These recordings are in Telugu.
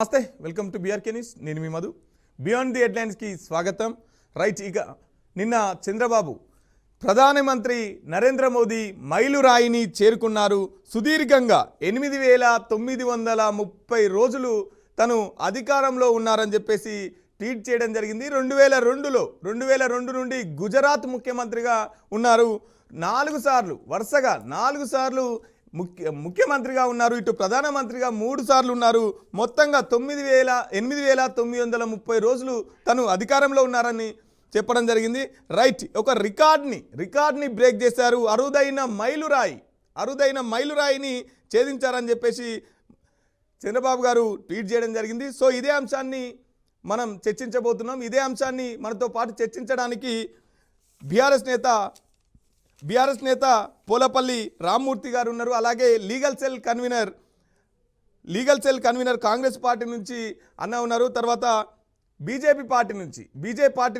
నమస్తే వెల్కమ్ టు బీఆర్కే న్యూస్. నేను మీ మధు. బియాండ్ ది హెడ్లైన్స్కి స్వాగతం. రైట్, ఇక నిన్న చంద్రబాబు ప్రధానమంత్రి నరేంద్ర మోదీ మైలురాయిని చేరుకున్నారు. సుదీర్ఘంగా 8,930 రోజులు తను అధికారంలో ఉన్నారని చెప్పేసి ట్వీట్ చేయడం జరిగింది. 2002 నుండి గుజరాత్ ముఖ్యమంత్రిగా ఉన్నారు. 4 సార్లు వరుసగా 4 సార్లు ముఖ్యమంత్రిగా ఉన్నారు. ఇటు ప్రధానమంత్రిగా 3 సార్లు ఉన్నారు. మొత్తంగా 8,930 రోజులు తను అధికారంలో ఉన్నారని చెప్పడం జరిగింది. రైట్, ఒక రికార్డ్ని బ్రేక్ చేశారు. అరుదైన మైలురాయిని ఛేదించారని చెప్పేసి చంద్రబాబు గారు ట్వీట్ చేయడం జరిగింది. సో ఇదే అంశాన్ని మనం చర్చించబోతున్నాం. ఇదే అంశాన్ని మనతో పాటు చర్చించడానికి బీఆర్ఎస్ నేత పోలపల్లి రామ్మూర్తి గారు ఉన్నారు. అలాగే legal cell convener Congress party నుంచి అన్న ఉన్నారు. తర్వాత బీజేపీ పార్టీ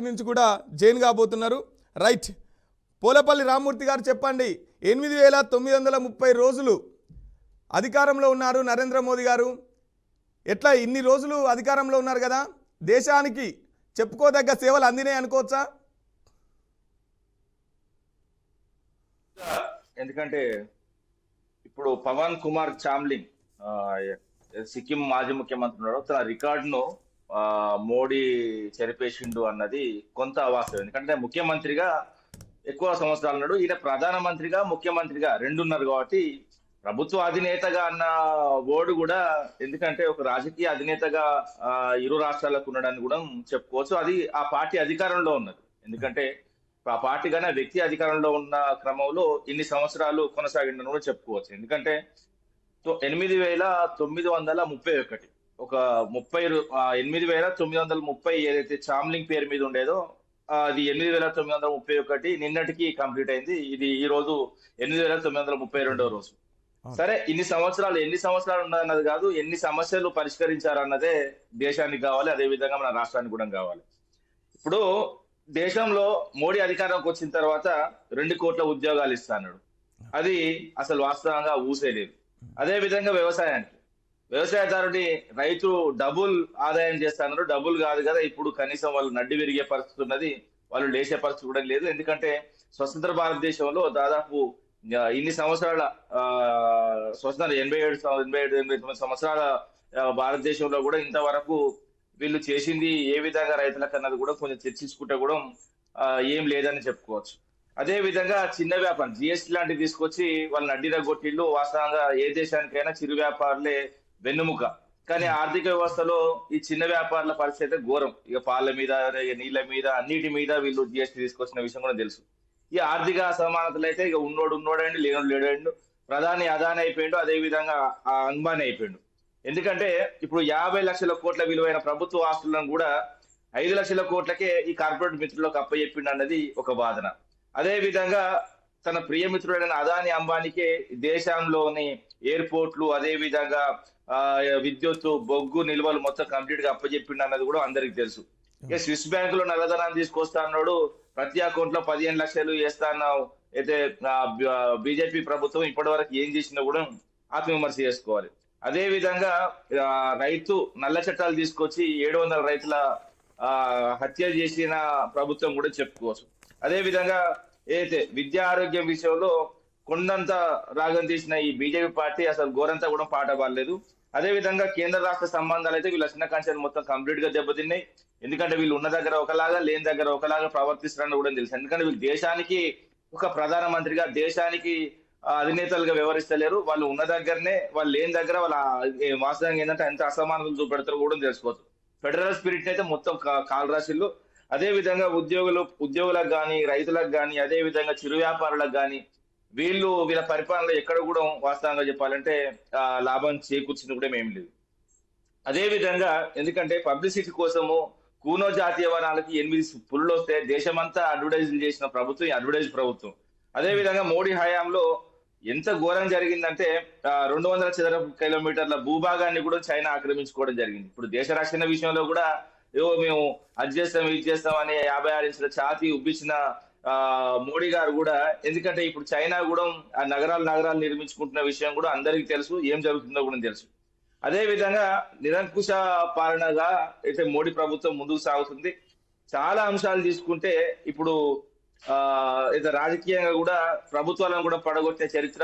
నుంచి కూడా జాయిన్ కాబోతున్నారు. రైట్, పోలపల్లి రామ్మూర్తి గారు చెప్పండి, 8,930 రోజులు అధికారంలో ఉన్నారు నరేంద్ర మోదీ గారు. ఎట్లా ఇన్ని రోజులు అధికారంలో ఉన్నారు కదా, దేశానికి చెప్పుకోదగ్గ సేవలు అందినాయి అనుకోవచ్చా? ఎందుకంటే ఇప్పుడు పవన్ కుమార్ చామ్లింగ్ సిక్కిం మాజీ ముఖ్యమంత్రి ఉన్నాడు. తన రికార్డును మోడీ చెరిపేసిండు అన్నది కొంత అవాస్తవం. ఎందుకంటే ముఖ్యమంత్రిగా ఎక్కువ సంవత్సరాలు ఉన్నాడు. ఈయన ప్రధానమంత్రిగా ముఖ్యమంత్రిగా 2 ఉన్నారు కాబట్టి ప్రభుత్వ అధినేతగా అన్న ఓడు కూడా, ఎందుకంటే ఒక రాజకీయ అధినేతగా ఇరు రాష్ట్రాలకు ఉన్నాడని కూడా చెప్పుకోవచ్చు. అది ఆ పార్టీ అధికారంలో ఉన్నది. ఎందుకంటే ఆ పార్టీ కానీ ఆ వ్యక్తి అధికారంలో ఉన్న క్రమంలో ఇన్ని సంవత్సరాలు కొనసాగిందని కూడా చెప్పుకోవచ్చు. ఎందుకంటే 8,931 ఒక 8,930 ఏదైతే చామ్లింగ్ పేరు మీద ఉండేదో అది 8,931 నిన్నటికి కంప్లీట్ అయింది. ఇది ఈ రోజు 8,932వ రోజు. సరే, ఎన్ని సంవత్సరాలు ఉన్నదన్నది కాదు, ఎన్ని సమస్యలు పరిష్కరించారన్నదే దేశానికి కావాలి, అదే విధంగా మన రాష్ట్రానికి కూడా కావాలి. ఇప్పుడు దేశంలో మోడీ అధికారంలోకి వచ్చిన తర్వాత 2 కోట్ల ఉద్యోగాలు ఇస్తాడు. అది అసలు వాస్తవంగా ఊసేలేదు. అదే విధంగా వ్యవసాయదారుడి రైతు డబుల్ ఆదాయం చేస్తున్నారు. డబుల్ కాదు కదా, ఇప్పుడు కనీసం వాళ్ళు నడ్డి విరిగే పరిస్థితి ఉన్నది, వాళ్ళు లేచే పరిస్థితి కూడా లేదు. ఎందుకంటే స్వతంత్ర భారతదేశంలో దాదాపు ఇన్ని సంవత్సరాల స్వతంత్ర 87 సంవత్సరాల భారతదేశంలో కూడా ఇంతవరకు వీళ్ళు చేసింది ఏ విధంగా రైతులకు అన్నది కూడా కొంచెం చర్చించుకుంటే కూడా ఏం లేదని చెప్పుకోవచ్చు. అదే విధంగా చిన్న వ్యాపారం జిఎస్టీ లాంటివి తీసుకొచ్చి వాళ్ళని అడ్డిరగొట్టిళ్ళు. వాస్తవంగా ఏ దేశానికైనా చిరు వ్యాపారులే వెన్నుముక. కానీ ఆర్థిక వ్యవస్థలో ఈ చిన్న వ్యాపారుల పరిస్థితి ఘోరం. ఇక పాల మీద, నీళ్ల మీద, అన్నిటి మీద వీళ్ళు జిఎస్టీ తీసుకొచ్చిన విషయం కూడా తెలుసు. ఈ ఆర్థిక అసమానతలు అయితే ఇక ఉన్నోడండి, లేడండు, ప్రధాని అదాని అయిపోయిండు, అదే విధంగా అంబానీ అయిపోయిండు. ఎందుకంటే ఇప్పుడు 50 లక్షల కోట్ల విలువైన ప్రభుత్వ ఆస్తులను కూడా 5 లక్షల కోట్లకే ఈ కార్పొరేట్ మిత్రులకు అప్పచెప్పిండు అన్నది ఒక వాదన. అదే విధంగా తన ప్రియమిత్రుడైన అదాని అంబానీకే దేశంలోని ఎయిర్పోర్ట్లు, అదే విధంగా విద్యుత్, బొగ్గు నిల్వలు మొత్తం కంప్లీట్ గా అప్పచెప్పిండు అన్నది కూడా అందరికి తెలుసు. ఇక స్విస్ బ్యాంక్ లో నల్లధనాన్ని తీసుకొస్తా అన్నాడు, ప్రతి అకౌంట్ లో 15 లక్షలు వేస్తా అన్నావు. అయితే బీజేపీ ప్రభుత్వం ఇప్పటి వరకు ఏం చేసినా కూడా ఆత్మవిమర్శ చేసుకోవాలి. అదే విధంగా రైతు నల్ల చట్టాలు తీసుకొచ్చి 700 రైతుల హత్య చేసిన ప్రభుత్వం కూడా చెప్పుకోవచ్చు. అదే విధంగా ఏదైతే విద్యా ఆరోగ్యం విషయంలో కొండంత రాగం తీసిన ఈ బీజేపీ పార్టీ అసలు ఘోరంతా కూడా పాట పాడలేదు. అదే విధంగా కేంద్ర రాష్ట్ర సంబంధాలు అయితే వీళ్ళ చిన్న కంచెలు మొత్తం కంప్లీట్ గా దెబ్బతిన్నాయి. ఎందుకంటే వీళ్ళు ఉన్న దగ్గర ఒకలాగా, లేని దగ్గర ఒకలాగా ప్రవర్తిస్తారని కూడా తెలుసు. ఎందుకంటే వీళ్ళు దేశానికి ఒక ప్రధానమంత్రిగా, దేశానికి అధినేతలుగా వ్యవహరిస్తలేరు. వాళ్ళు ఉన్న దగ్గరనే, వాళ్ళు లేని దగ్గర వాళ్ళ వాస్తవంగా ఏంటంటే ఎంత అసమానతలు చూపెడతారో కూడా తెలుసుకోవచ్చు. ఫెడరల్ స్పిరిట్ అయితే మొత్తం కాలరాశిళ్ళు. అదే విధంగా ఉద్యోగులకు కానీ, రైతులకు కానీ, అదే విధంగా చిరు వ్యాపారులకు కానీ వీళ్ళ పరిపాలనలో ఎక్కడ కూడా వాస్తవంగా చెప్పాలంటే లాభం చేకూర్చింది కూడా ఏం లేదు. అదే విధంగా ఎందుకంటే పబ్లిసిటీ కోసము కూనో జాతీయ వనాలకి 8 పుల్లు వస్తే దేశమంతా అడ్వర్టైజ్ చేసిన ప్రభుత్వం ఈ అడ్వర్టైజ్ ప్రభుత్వం. అదే విధంగా మోడీ హయాంలో ఎంత ఘోరం జరిగిందంటే 200 చదరపు కిలోమీటర్ల భూభాగాన్ని కూడా చైనా ఆక్రమించుకోవడం జరిగింది. ఇప్పుడు దేశ రక్షణ విషయంలో కూడా మేము అది చేస్తాం, ఇది చేస్తాం అని 56 ఇంచుల ఛాతీ ఉబ్బించిన మోడీ గారు కూడా, ఎందుకంటే ఇప్పుడు చైనా కూడా ఆ నగరాలు నిర్మించుకుంటున్న విషయం కూడా అందరికీ తెలుసు, ఏం జరుగుతుందో కూడా తెలుసు. అదే విధంగా నిరంకుశ పాలనగా అయితే మోడీ ప్రభుత్వం ముందుకు సాగుతుంది. చాలా అంశాలు తీసుకుంటే ఇప్పుడు అయితే రాజకీయంగా కూడా ప్రభుత్వాలను కూడా పడగొట్టే చరిత్ర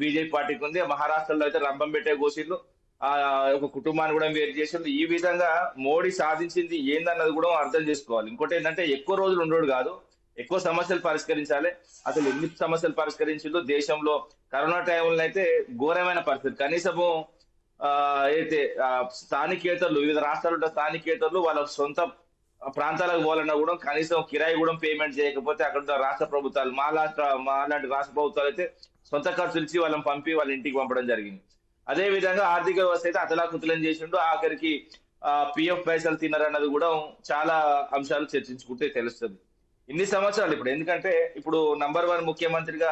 బీజేపీ పార్టీకి ఉంది. మహారాష్ట్రలో అయితే రంభం పెట్టే గోసిర్లు, ఆ ఒక కుటుంబాన్ని కూడా వేరు చేసిండ్రు. ఈ విధంగా మోడీ సాధించింది ఏందన్నది కూడా అర్థం చేసుకోవాలి. ఇంకోటి ఏంటంటే ఎక్కువ రోజులు ఉండడు కాదు, ఎక్కువ సమస్యలు పరిష్కరించాలి. అసలు ఎన్ని సమస్యలు పరిష్కరించిందో దేశంలో కరోనా టైంలో అయితే ఘోరమైన పరిస్థితి. కనీసము ఆ అయితే స్థానికేతరులు, వివిధ రాష్ట్రాల్లో స్థానికేతరులు వాళ్ళ సొంత ప్రాంతాలకు పోవాలన్నా కూడా కనీసం కిరాయి కూడా పేమెంట్ చేయకపోతే అక్కడ ఉన్న రాష్ట్ర ప్రభుత్వాలు, మాలాంటి రాష్ట్ర ప్రభుత్వాలు అయితే సొంత ఖర్చులు ఇచ్చి వాళ్ళని పంపి వాళ్ళ ఇంటికి పంపడం జరిగింది. అదే విధంగా ఆర్థిక వ్యవస్థ అయితే అతలాకుతలం చేసిండు. ఆఖరికి పిఎఫ్ పైసలు తిన్నారన్నది కూడా చాలా అంశాలు చర్చించుకుంటే తెలుస్తుంది. ఇన్ని సంవత్సరాలు ఇప్పుడు ఎందుకంటే ఇప్పుడు నంబర్ 1 ముఖ్యమంత్రిగా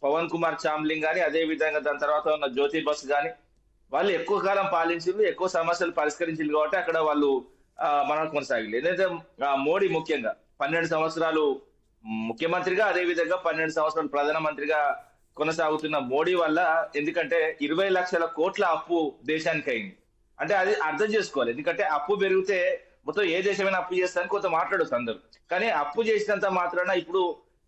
పవన్ కుమార్ చామ్లింగ్ గాని, అదే విధంగా దాని తర్వాత ఉన్న జ్యోతి బస్ గాని, వాళ్ళు ఎక్కువ కాలం పాలించారు, ఎక్కువ సమస్యలు పరిష్కరించారు కాబట్టి అక్కడ వాళ్ళు మనం కొనసాగలేదు. ఏదైతే మోడీ ముఖ్యంగా 12 సంవత్సరాలు ముఖ్యమంత్రిగా, అదే విధంగా 12 సంవత్సరాలు ప్రధానమంత్రిగా కొనసాగుతున్న మోడీ వల్ల, ఎందుకంటే 20 లక్షల కోట్ల అప్పు దేశానికి అయింది. అంటే అది అర్థం చేసుకోవాలి. ఎందుకంటే అప్పు పెరిగితే మొత్తం ఏ దేశమైనా అప్పు చేస్తారని కొంత మాట్లాడొచ్చు అందరూ. కానీ అప్పు చేసినంత మాత్రాన ఇప్పుడు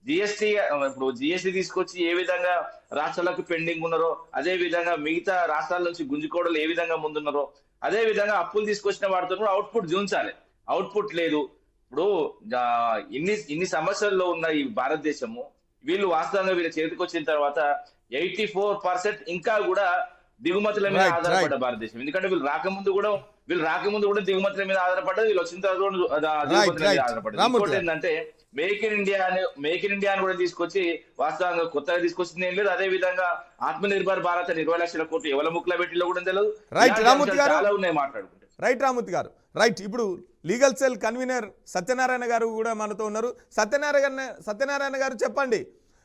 జిఎస్టీ తీసుకొచ్చి ఏ విధంగా రాష్ట్రాలకు పెండింగ్ ఉన్నారో, అదే విధంగా మిగతా రాష్ట్రాల నుంచి గుంజుకోవడం ఏ విధంగా ముందున్నారో, అదే విధంగా అప్పులు తీసుకొచ్చిన వాటితో కూడా అవుట్పుట్ చూపించాలి. అవుట్పుట్ లేదు. ఇప్పుడు ఇన్ని సమస్యల్లో ఉన్న ఈ భారతదేశము, వీళ్ళు వాస్తవంగా వీళ్ళ చేతికి వచ్చిన తర్వాత 84% ఇంకా కూడా దిగుమతుల మీద ఆధారపడ్డ భారతదేశం. ఎందుకంటే వీళ్ళు రాకముందు కూడా దిగుమతుల మీద ఆధారపడ్డది, వీళ్ళు వచ్చిన తర్వాత దిగుమతుల మీద ఆధారపడ్డది. ఇంకోటి ఏంటంటే మేక్ ఇన్ ఇండియా అని కూడా తీసుకొచ్చి వాస్తవంగా కొత్తగా తీసుకొచ్చింది ఏం లేదు. అదే విధంగా ఆత్మనిర్భర్ భారత్ 20 లక్షల కోట్లు ఎవల ముక్కుల పెట్టిలో కూడా తెలియదు. చాలా ఉన్నాయి మాట్లాడుకుంటే. రైట్ రామూర్తి గారు, రైట్. ఇప్పుడు లీగల్ సెల్ కన్వీనర్ సత్యనారాయణ గారు కూడా మనతో ఉన్నారు. సత్యనారాయణ గారు చెప్పండి,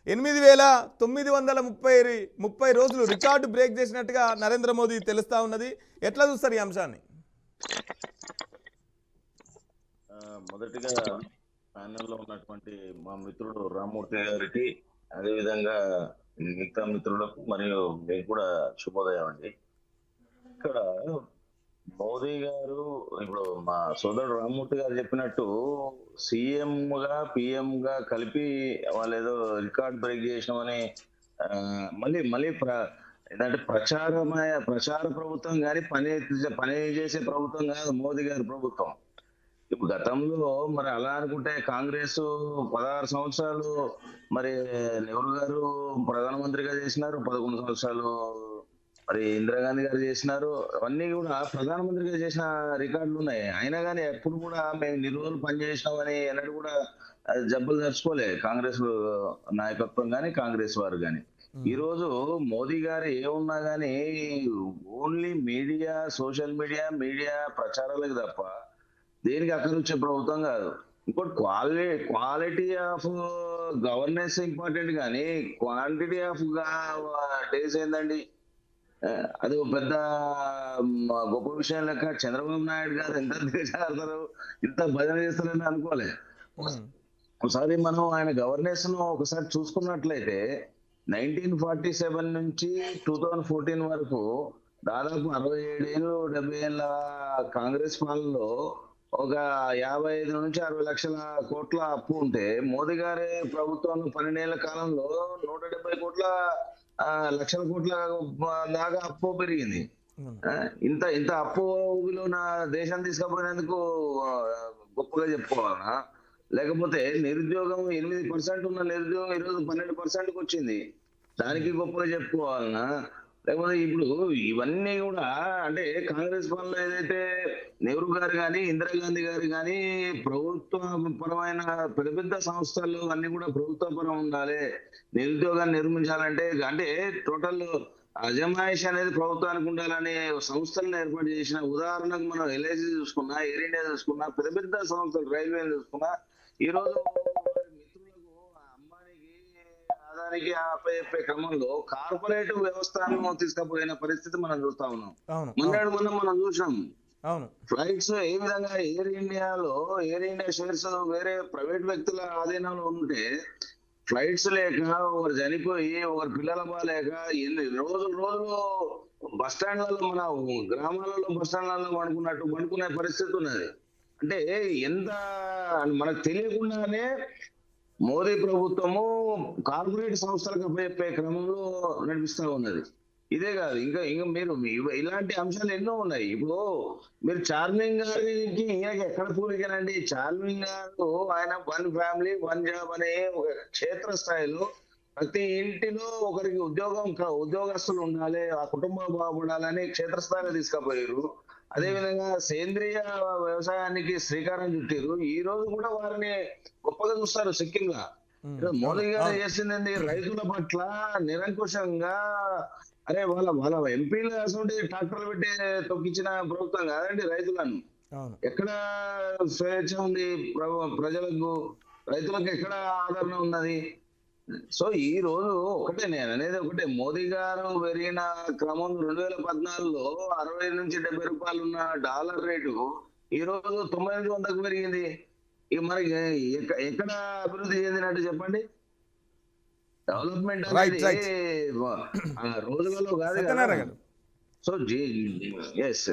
8,930 రోజులు రికార్డు బ్రేక్ చేసినట్టుగా నరేంద్ర మోదీ తెలుస్తా ఉన్నది. ఎట్లా చూస్తారు ఈ అంశాన్ని? మొదటిగా ప్యానెల్లో ఉన్నటువంటి మా మిత్రుడు రామ్మూర్తి గారికి, అదేవిధంగా మిగతా మిత్రులకు మరియు మీకు కూడా శుభోదయం అండి. ఇక్కడ మోదీ గారు, ఇప్పుడు మా సోదరుడు రామ్మూర్తి గారు చెప్పినట్టు సీఎం గా పిఎం గా కలిపి వాళ్ళు ఏదో రికార్డ్ బ్రేక్ చేసినామని మళ్ళీ ఏంటంటే ప్రచార ప్రభుత్వం కానీ పని చేసే ప్రభుత్వం కాదు మోదీ గారి ప్రభుత్వం. ఇప్పుడు గతంలో మరి అలా అనుకుంటే కాంగ్రెస్ 16 సంవత్సరాలు మరి నెహ్రూ గారు ప్రధానమంత్రిగా చేసినారు, 11 సంవత్సరాలు మరి ఇందిరాగాంధీ గారు చేసినారు. అవన్నీ కూడా ప్రధానమంత్రిగా చేసిన రికార్డులు ఉన్నాయి. అయినా కానీ ఎప్పుడు కూడా మేము ఇన్ని రోజులు పనిచేసినామని ఎన్నడూ కూడా జబ్బులు తెరుచుకోలే కాంగ్రెస్ నాయకత్వం కానీ కాంగ్రెస్ వారు కానీ. ఈ రోజు మోదీ గారు ఏమున్నా కానీ ఓన్లీ మీడియా, సోషల్ మీడియా ప్రచారాలకు తప్ప దేనికి అక్కడిచ్చే ప్రభుత్వం కాదు. ఇంకోటి క్వాలిటీ ఆఫ్ గవర్నెన్స్ ఇంపార్టెంట్ కానీ క్వాంటిటీ ఆఫ్ డేస్ ఏందండి. అది పెద్ద గొప్ప విషయం లెక్క చంద్రబాబు నాయుడు గారు ఎంత దిగజారుతారు, ఇంత భజన చేస్తారని అనుకోలే. ఒకసారి మనం ఆయన గవర్నెన్స్ ను ఒకసారి చూసుకున్నట్లయితే 1947 నుంచి 2014 వరకు దాదాపు 67 ఏళ్ళు 70 ఏళ్ళ కాంగ్రెస్ పాలనలో ఒక 55 నుంచి 60 లక్షల కోట్ల అప్పు ఉంటే, మోదీ గారి ప్రభుత్వంలో 12 ఏళ్ల కాలంలో 170 లక్షల కోట్ల దాకా అప్పు పెరిగింది. ఇంత అప్పులో నా దేశం తీసుకుపోయినందుకు గొప్పగా చెప్పుకోవాలనా? లేకపోతే నిరుద్యోగం 8% ఉన్న నిరుద్యోగం ఈరోజు 12%కి వచ్చింది, దానికి గొప్పగా చెప్పుకోవాలనా? లేకపోతే ఇప్పుడు ఇవన్నీ కూడా అంటే కాంగ్రెస్ పాలన ఏదైతే నెహ్రూ గారు కానీ ఇందిరాగాంధీ గారు కానీ ప్రభుత్వ పరమైన పెద్ద పెద్ద సంస్థలు అన్ని కూడా ప్రభుత్వ పరం ఉండాలి, నిరుద్యోగాన్ని నిర్మించాలంటే అంటే టోటల్ అజమాయిష్ అనేది ప్రభుత్వానికి ఉండాలనే సంస్థలను ఏర్పాటు చేసిన. ఉదాహరణకు మనం ఎల్ఐసి చూసుకున్నా, ఎయిర్ ఇండియా చూసుకున్నా, పెద్ద పెద్ద సంస్థలు రైల్వేలు చూసుకున్నా, ఈ రోజు మిత్రులకు అంబానీకి ఆదానికి చెప్పే క్రమంలో కార్పొరేట్ వ్యవస్థను తీసుకుపోయిన పరిస్థితి మనం చూస్తా ఉన్నాం. మొన్న మనం చూసాం ఫ్లైట్స్ ఏ విధంగా ఎయిర్ ఇండియా షేర్స్ వేరే ప్రైవేట్ వ్యక్తుల ఆధీనంలో ఉంటే ఫ్లైట్స్ లేక ఒకరు చనిపోయి ఒకరు పిల్లల బాలేక ఎన్ని రోజులు బస్ స్టాండ్లలో మన గ్రామాలలో బస్ స్టాండ్లలో వండుకునే పరిస్థితి ఉన్నది. అంటే ఎంత మనకు తెలియకుండానే మోదీ ప్రభుత్వము కార్పొరేట్ సంస్థలకు అప్పచెప్పే క్రమంలో నడిపిస్తా ఉన్నది. ఇదే కాదు, ఇంకా ఇంకా మీరు ఇలాంటి అంశాలు ఎన్నో ఉన్నాయి. ఇప్పుడు మీరు చార్మింగ్ గారికి ఈయనకి ఎక్కడ పూలికనండి? చార్మింగ్ గారు ఆయన వన్ ఫ్యామిలీ వన్ జాబ్ అనే ఒక క్షేత్రస్థాయిలో ప్రతి ఇంటిలో ఒకరికి ఉద్యోగస్తులు ఉండాలి, ఆ కుటుంబం బాగుపడాలని క్షేత్రస్థాయిలో తీసుకుపోయారు. అదే విధంగా సేంద్రియ వ్యవసాయానికి శ్రీకారం చుట్టారు. ఈ రోజు కూడా వారిని గొప్పగా చూస్తారు సిక్కిం లా. మోదీ గారు చేసింది రైతుల పట్ల నిరంకుశంగా. అరే వాళ్ళ ఎంపీలు అసలు ట్రాక్టర్లు పెట్టి తొక్కించిన ప్రభుత్వం కాదండి రైతులను. ఎక్కడ స్వేచ్ఛ ఉంది ప్రజలకు? రైతులకు ఎక్కడ ఆదరణ ఉన్నది? సో ఈ రోజు ఒకటే నేను అనేది ఒకటే, మోదీ గారు పెరిగిన క్రమం 2014లో 60 నుంచి 70 రూపాయలు ఉన్న డాలర్ రేటు ఈ రోజు 90-100కు పెరిగింది. ఇక మనకి ఎక్కడ అభివృద్ధి చెందినట్టు చెప్పండి? డెవలప్మెంట్ అనేది రోజులలో కాదు. సో ఎస్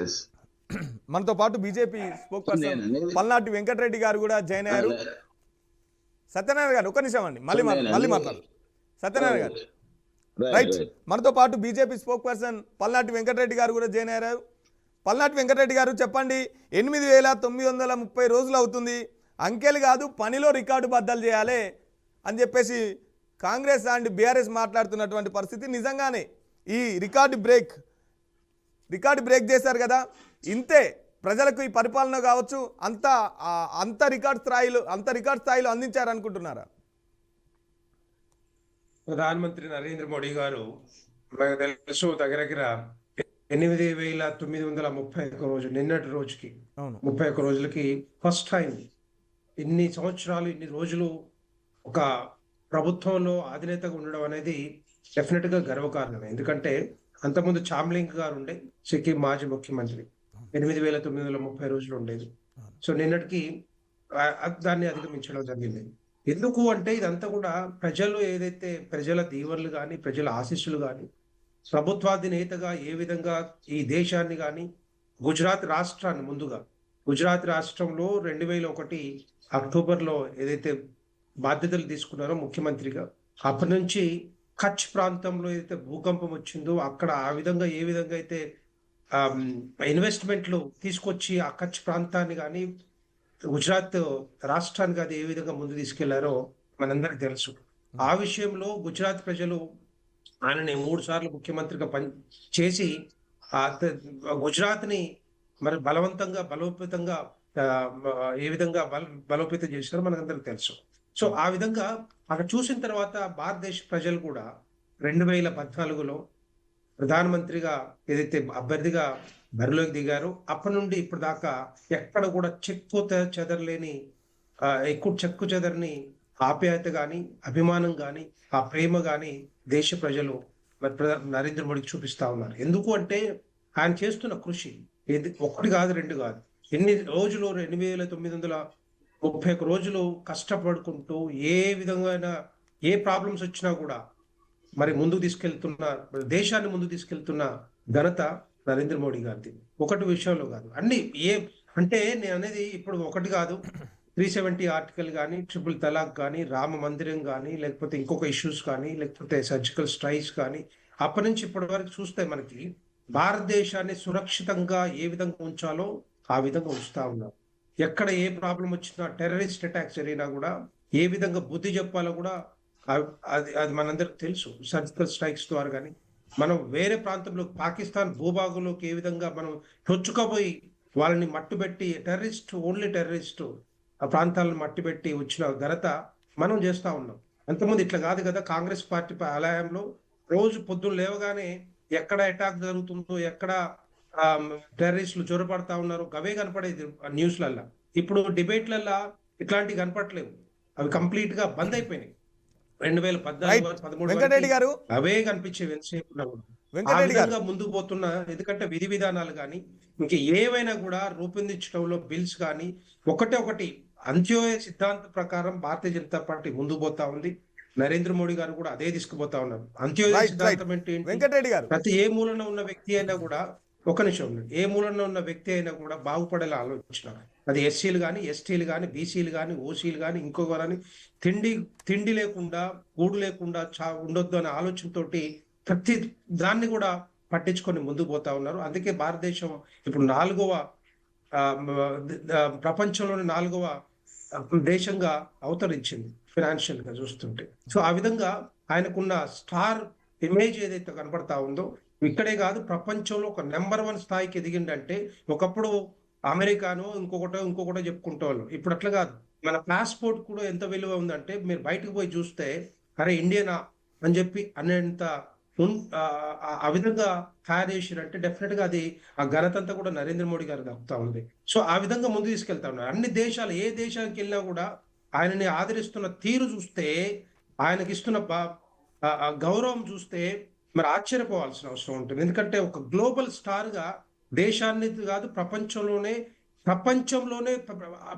మనతో పాటు బీజేపీ స్పోక్ పర్సన్ పల్నాటి వెంకటరెడ్డి గారు కూడా జాయిన్ అయ్యారు. సత్యనారాయణ గారు ఒక నిమిషం అండి, మళ్ళీ మాట్లాడు. సత్యనారాయణ గారు రైట్. మనతో పాటు బీజేపీ స్పోక్ పర్సన్ పల్నాటి వెంకటరెడ్డి గారు కూడా జాయిన్ అయ్యారు. పల్నాటి వెంకటరెడ్డి గారు చెప్పండి, 8,930 రోజులు అవుతుంది, అంకెలు కాదు పనిలో రికార్డు బద్దలు చేయాలి అని చెప్పేసి కాంగ్రెస్ అండ్ బీఆర్ఎస్ మాట్లాడుతున్నటువంటి పరిస్థితి. నిజంగానే ఈ రికార్డు బ్రేక్ చేశారు కదా, ఇంతే ప్రజలకు ఈ పరిపాలన కావచ్చు అంత రికార్డ్ స్థాయిలో అందించారనుకుంటున్నారా? ప్రధానమంత్రి నరేంద్ర మోడీ గారు మనకు తెలుసు దగ్గర 8,931 రోజు, నిన్నటి రోజుకి 31 రోజులకి ఫస్ట్ టైం ఇన్ని సంవత్సరాలు ఇన్ని రోజులు ఒక ప్రభుత్వంలో అధినేతగా ఉండడం అనేది డెఫినెట్ గా గర్వకారణమే. ఎందుకంటే అంతకుముందు చామ్లింగ్ గారు ఉండే సిక్కిం మాజీ ముఖ్యమంత్రి, 8,930 రోజులు ఉండేది. సో నిన్నటికి దాన్ని అధిగమించడం జరిగింది. ఎందుకు అంటే ఇదంతా కూడా ప్రజలు ఏదైతే ప్రజల దీవెనలు కానీ ప్రజల ఆశీస్సులు కానీ ప్రభుత్వాధినేతగా ఏ విధంగా ఈ దేశాన్ని కానీ గుజరాత్ రాష్ట్రాన్ని ముందుగా గుజరాత్ రాష్ట్రంలో 2001 అక్టోబర్లో ఏదైతే బాధ్యతలు తీసుకున్నారో ముఖ్యమంత్రిగా, అప్పటి నుంచి కచ్ ప్రాంతంలో ఏదైతే భూకంపం వచ్చిందో అక్కడ ఆ విధంగా ఏ విధంగా అయితే ఇన్వెస్ట్మెంట్లు తీసుకొచ్చి ఆ కచ్ ప్రాంతాన్ని కానీ గుజరాత్ రాష్ట్రానికి అది ఏ విధంగా ముందు తీసుకెళ్లారో మనందరికి తెలుసు. ఆ విషయంలో గుజరాత్ ప్రజలు ఆయనని 3 సార్లు ముఖ్యమంత్రిగా చేసి గుజరాత్ ని మరి బలోపేతంగా ఏ విధంగా బలోపేతం చేశారో మనకందరికి తెలుసు. సో ఆ విధంగా అక్కడ చూసిన తర్వాత భారతదేశ ప్రజలు కూడా 2014లో ప్రధానమంత్రిగా ఏదైతే అభ్యర్థిగా బరిలోకి దిగారో అప్పటి నుండి ఇప్పుడు దాకా ఎక్కడ కూడా చెక్కు చెదరని ఆప్యాయత కానీ అభిమానం కానీ ఆ ప్రేమ కానీ దేశ ప్రజలు నరేంద్ర మోడీకి చూపిస్తా ఉన్నారు. ఎందుకు అంటే ఆయన చేస్తున్న కృషి ఒకటి కాదు, 2 కాదు, ఎన్ని రోజులు 8,931 రోజులు కష్టపడుకుంటూ ఏ విధంగా ఏ ప్రాబ్లమ్స్ వచ్చినా కూడా మరి ముందుకు తీసుకెళ్తున్న దేశాన్ని ముందుకు తీసుకెళ్తున్న ఘనత నరేంద్ర మోడీ గారిది. ఒకటి విషయంలో కాదు, అన్ని అంటే నేను అనేది ఇప్పుడు ఒకటి కాదు, 370 ఆర్టికల్ కానీ, ట్రిపుల్ తలాక్ కానీ, రామ మందిరం కానీ, లేకపోతే ఇంకొక ఇష్యూస్ కానీ, లేకపోతే సర్జికల్ స్ట్రైక్స్ కానీ, అప్పటి నుంచి ఇప్పటి వరకు చూస్తే మనకి భారతదేశాన్ని సురక్షితంగా ఏ విధంగా ఉంచాలో ఆ విధంగా ఉంచుతా ఉన్నారు. ఎక్కడ ఏ ప్రాబ్లం వచ్చినా, టెర్రరిస్ట్ అటాక్స్ జరిగినా కూడా ఏ విధంగా బుద్ధి చెప్పాలో కూడా అది మనందరికి తెలుసు. సర్జికల్ స్ట్రైక్స్ ద్వారా కానీ మనం వేరే ప్రాంతంలో పాకిస్తాన్ భూభాగంలోకి ఏ విధంగా మనం చొచ్చుకపోయి వాళ్ళని మట్టుబెట్టి ఓన్లీ టెర్రరిస్ట్ ఆ ప్రాంతాలను మట్టిపెట్టి వచ్చిన ఘనత మనం చేస్తా ఉన్నాం. అంతకుముందు ఇట్లా కాదు కదా. కాంగ్రెస్ పార్టీ ఆలయంలో రోజు పొద్దున్న లేవగానే ఎక్కడ అటాక్ జరుగుతుందో, ఎక్కడ టెర్రరిస్టులు చొరపడతా ఉన్నారు అవే కనపడేది న్యూస్లల్లా. ఇప్పుడు డిబేట్లల్లా ఇట్లాంటివి కనపడలేవు, అవి కంప్లీట్ గా బంద్ అయిపోయినాయి. 2014-13 అవే కనిపించేవి ఎంతసేపు ముందుకు పోతున్నా. ఎందుకంటే విధి విధానాలు కానీ ఇంక ఏవైనా కూడా రూపొందించడంలో బిల్స్ కానీ ఒకటి అంత్యోదయ సిద్ధాంత ప్రకారం భారతీయ జనతా పార్టీ ముందుకు పోతా ఉంది. నరేంద్ర మోడీ గారు కూడా అదే తీసుకుపోతా ఉన్నారు. అంత్యోదయ రైట్ సిద్ధాంతం అంటే ఏంటి? వెంకటరెడ్డి గారు ప్రతి ఏ మూలన ఉన్న వ్యక్తి అయినా కూడా, ఒక నిమిషం ఉండండి, ఏ మూలన ఉన్న వ్యక్తి అయినా కూడా బాగుపడేలా ఆలోచన. అది ఎస్సీలు కానీ, ఎస్టీలు కానీ, బీసీలు కానీ, ఓసీలు కానీ, ఇంకొక కానీ తిండి లేకుండా, గూడు లేకుండా ఉండొద్దు అనే ఆలోచనతోటి ప్రతి దాన్ని కూడా పట్టించుకొని ముందుకు పోతా ఉన్నారు. అందుకే భారతదేశం ఇప్పుడు 4వ ప్రపంచంలోని 4వ దేశంగా అవతరించింది ఫైనాన్షియల్ గా చూస్తుంటే. సో ఆ విధంగా ఆయనకున్న స్టార్ ఇమేజ్ ఏదైతే కనబడతా ఉందో, ఇక్కడే కాదు ప్రపంచంలో ఒక నెంబర్ 1 స్థాయికి ఎదిగిందంటే, ఒకప్పుడు అమెరికాను ఇంకొకటో చెప్పుకుంటే వాళ్ళు, ఇప్పుడు అట్లా కాదు. మన పాస్పోర్ట్ కూడా ఎంత విలువ ఉందంటే, మీరు బయటకు పోయి చూస్తే అరే ఇండియనా అని చెప్పి అనేంత ఆ విధంగా తయారు చేసిరంటే డెఫినెట్ గా అది ఆ ఘనత అంతా కూడా నరేంద్ర మోడీ గారు దక్కుతా ఉంది. సో ఆ విధంగా ముందు తీసుకెళ్తా ఉన్నారు. అన్ని దేశాలు, ఏ దేశానికి వెళ్ళినా కూడా ఆయనని ఆదరిస్తున్న తీరు చూస్తే, ఆయనకి ఇస్తున్న గౌరవం చూస్తే మరి ఆశ్చర్యపోవాల్సిన అవసరం ఉంటుంది. ఎందుకంటే ఒక గ్లోబల్ స్టార్ గా దేశాన్ని కాదు ప్రపంచంలోనే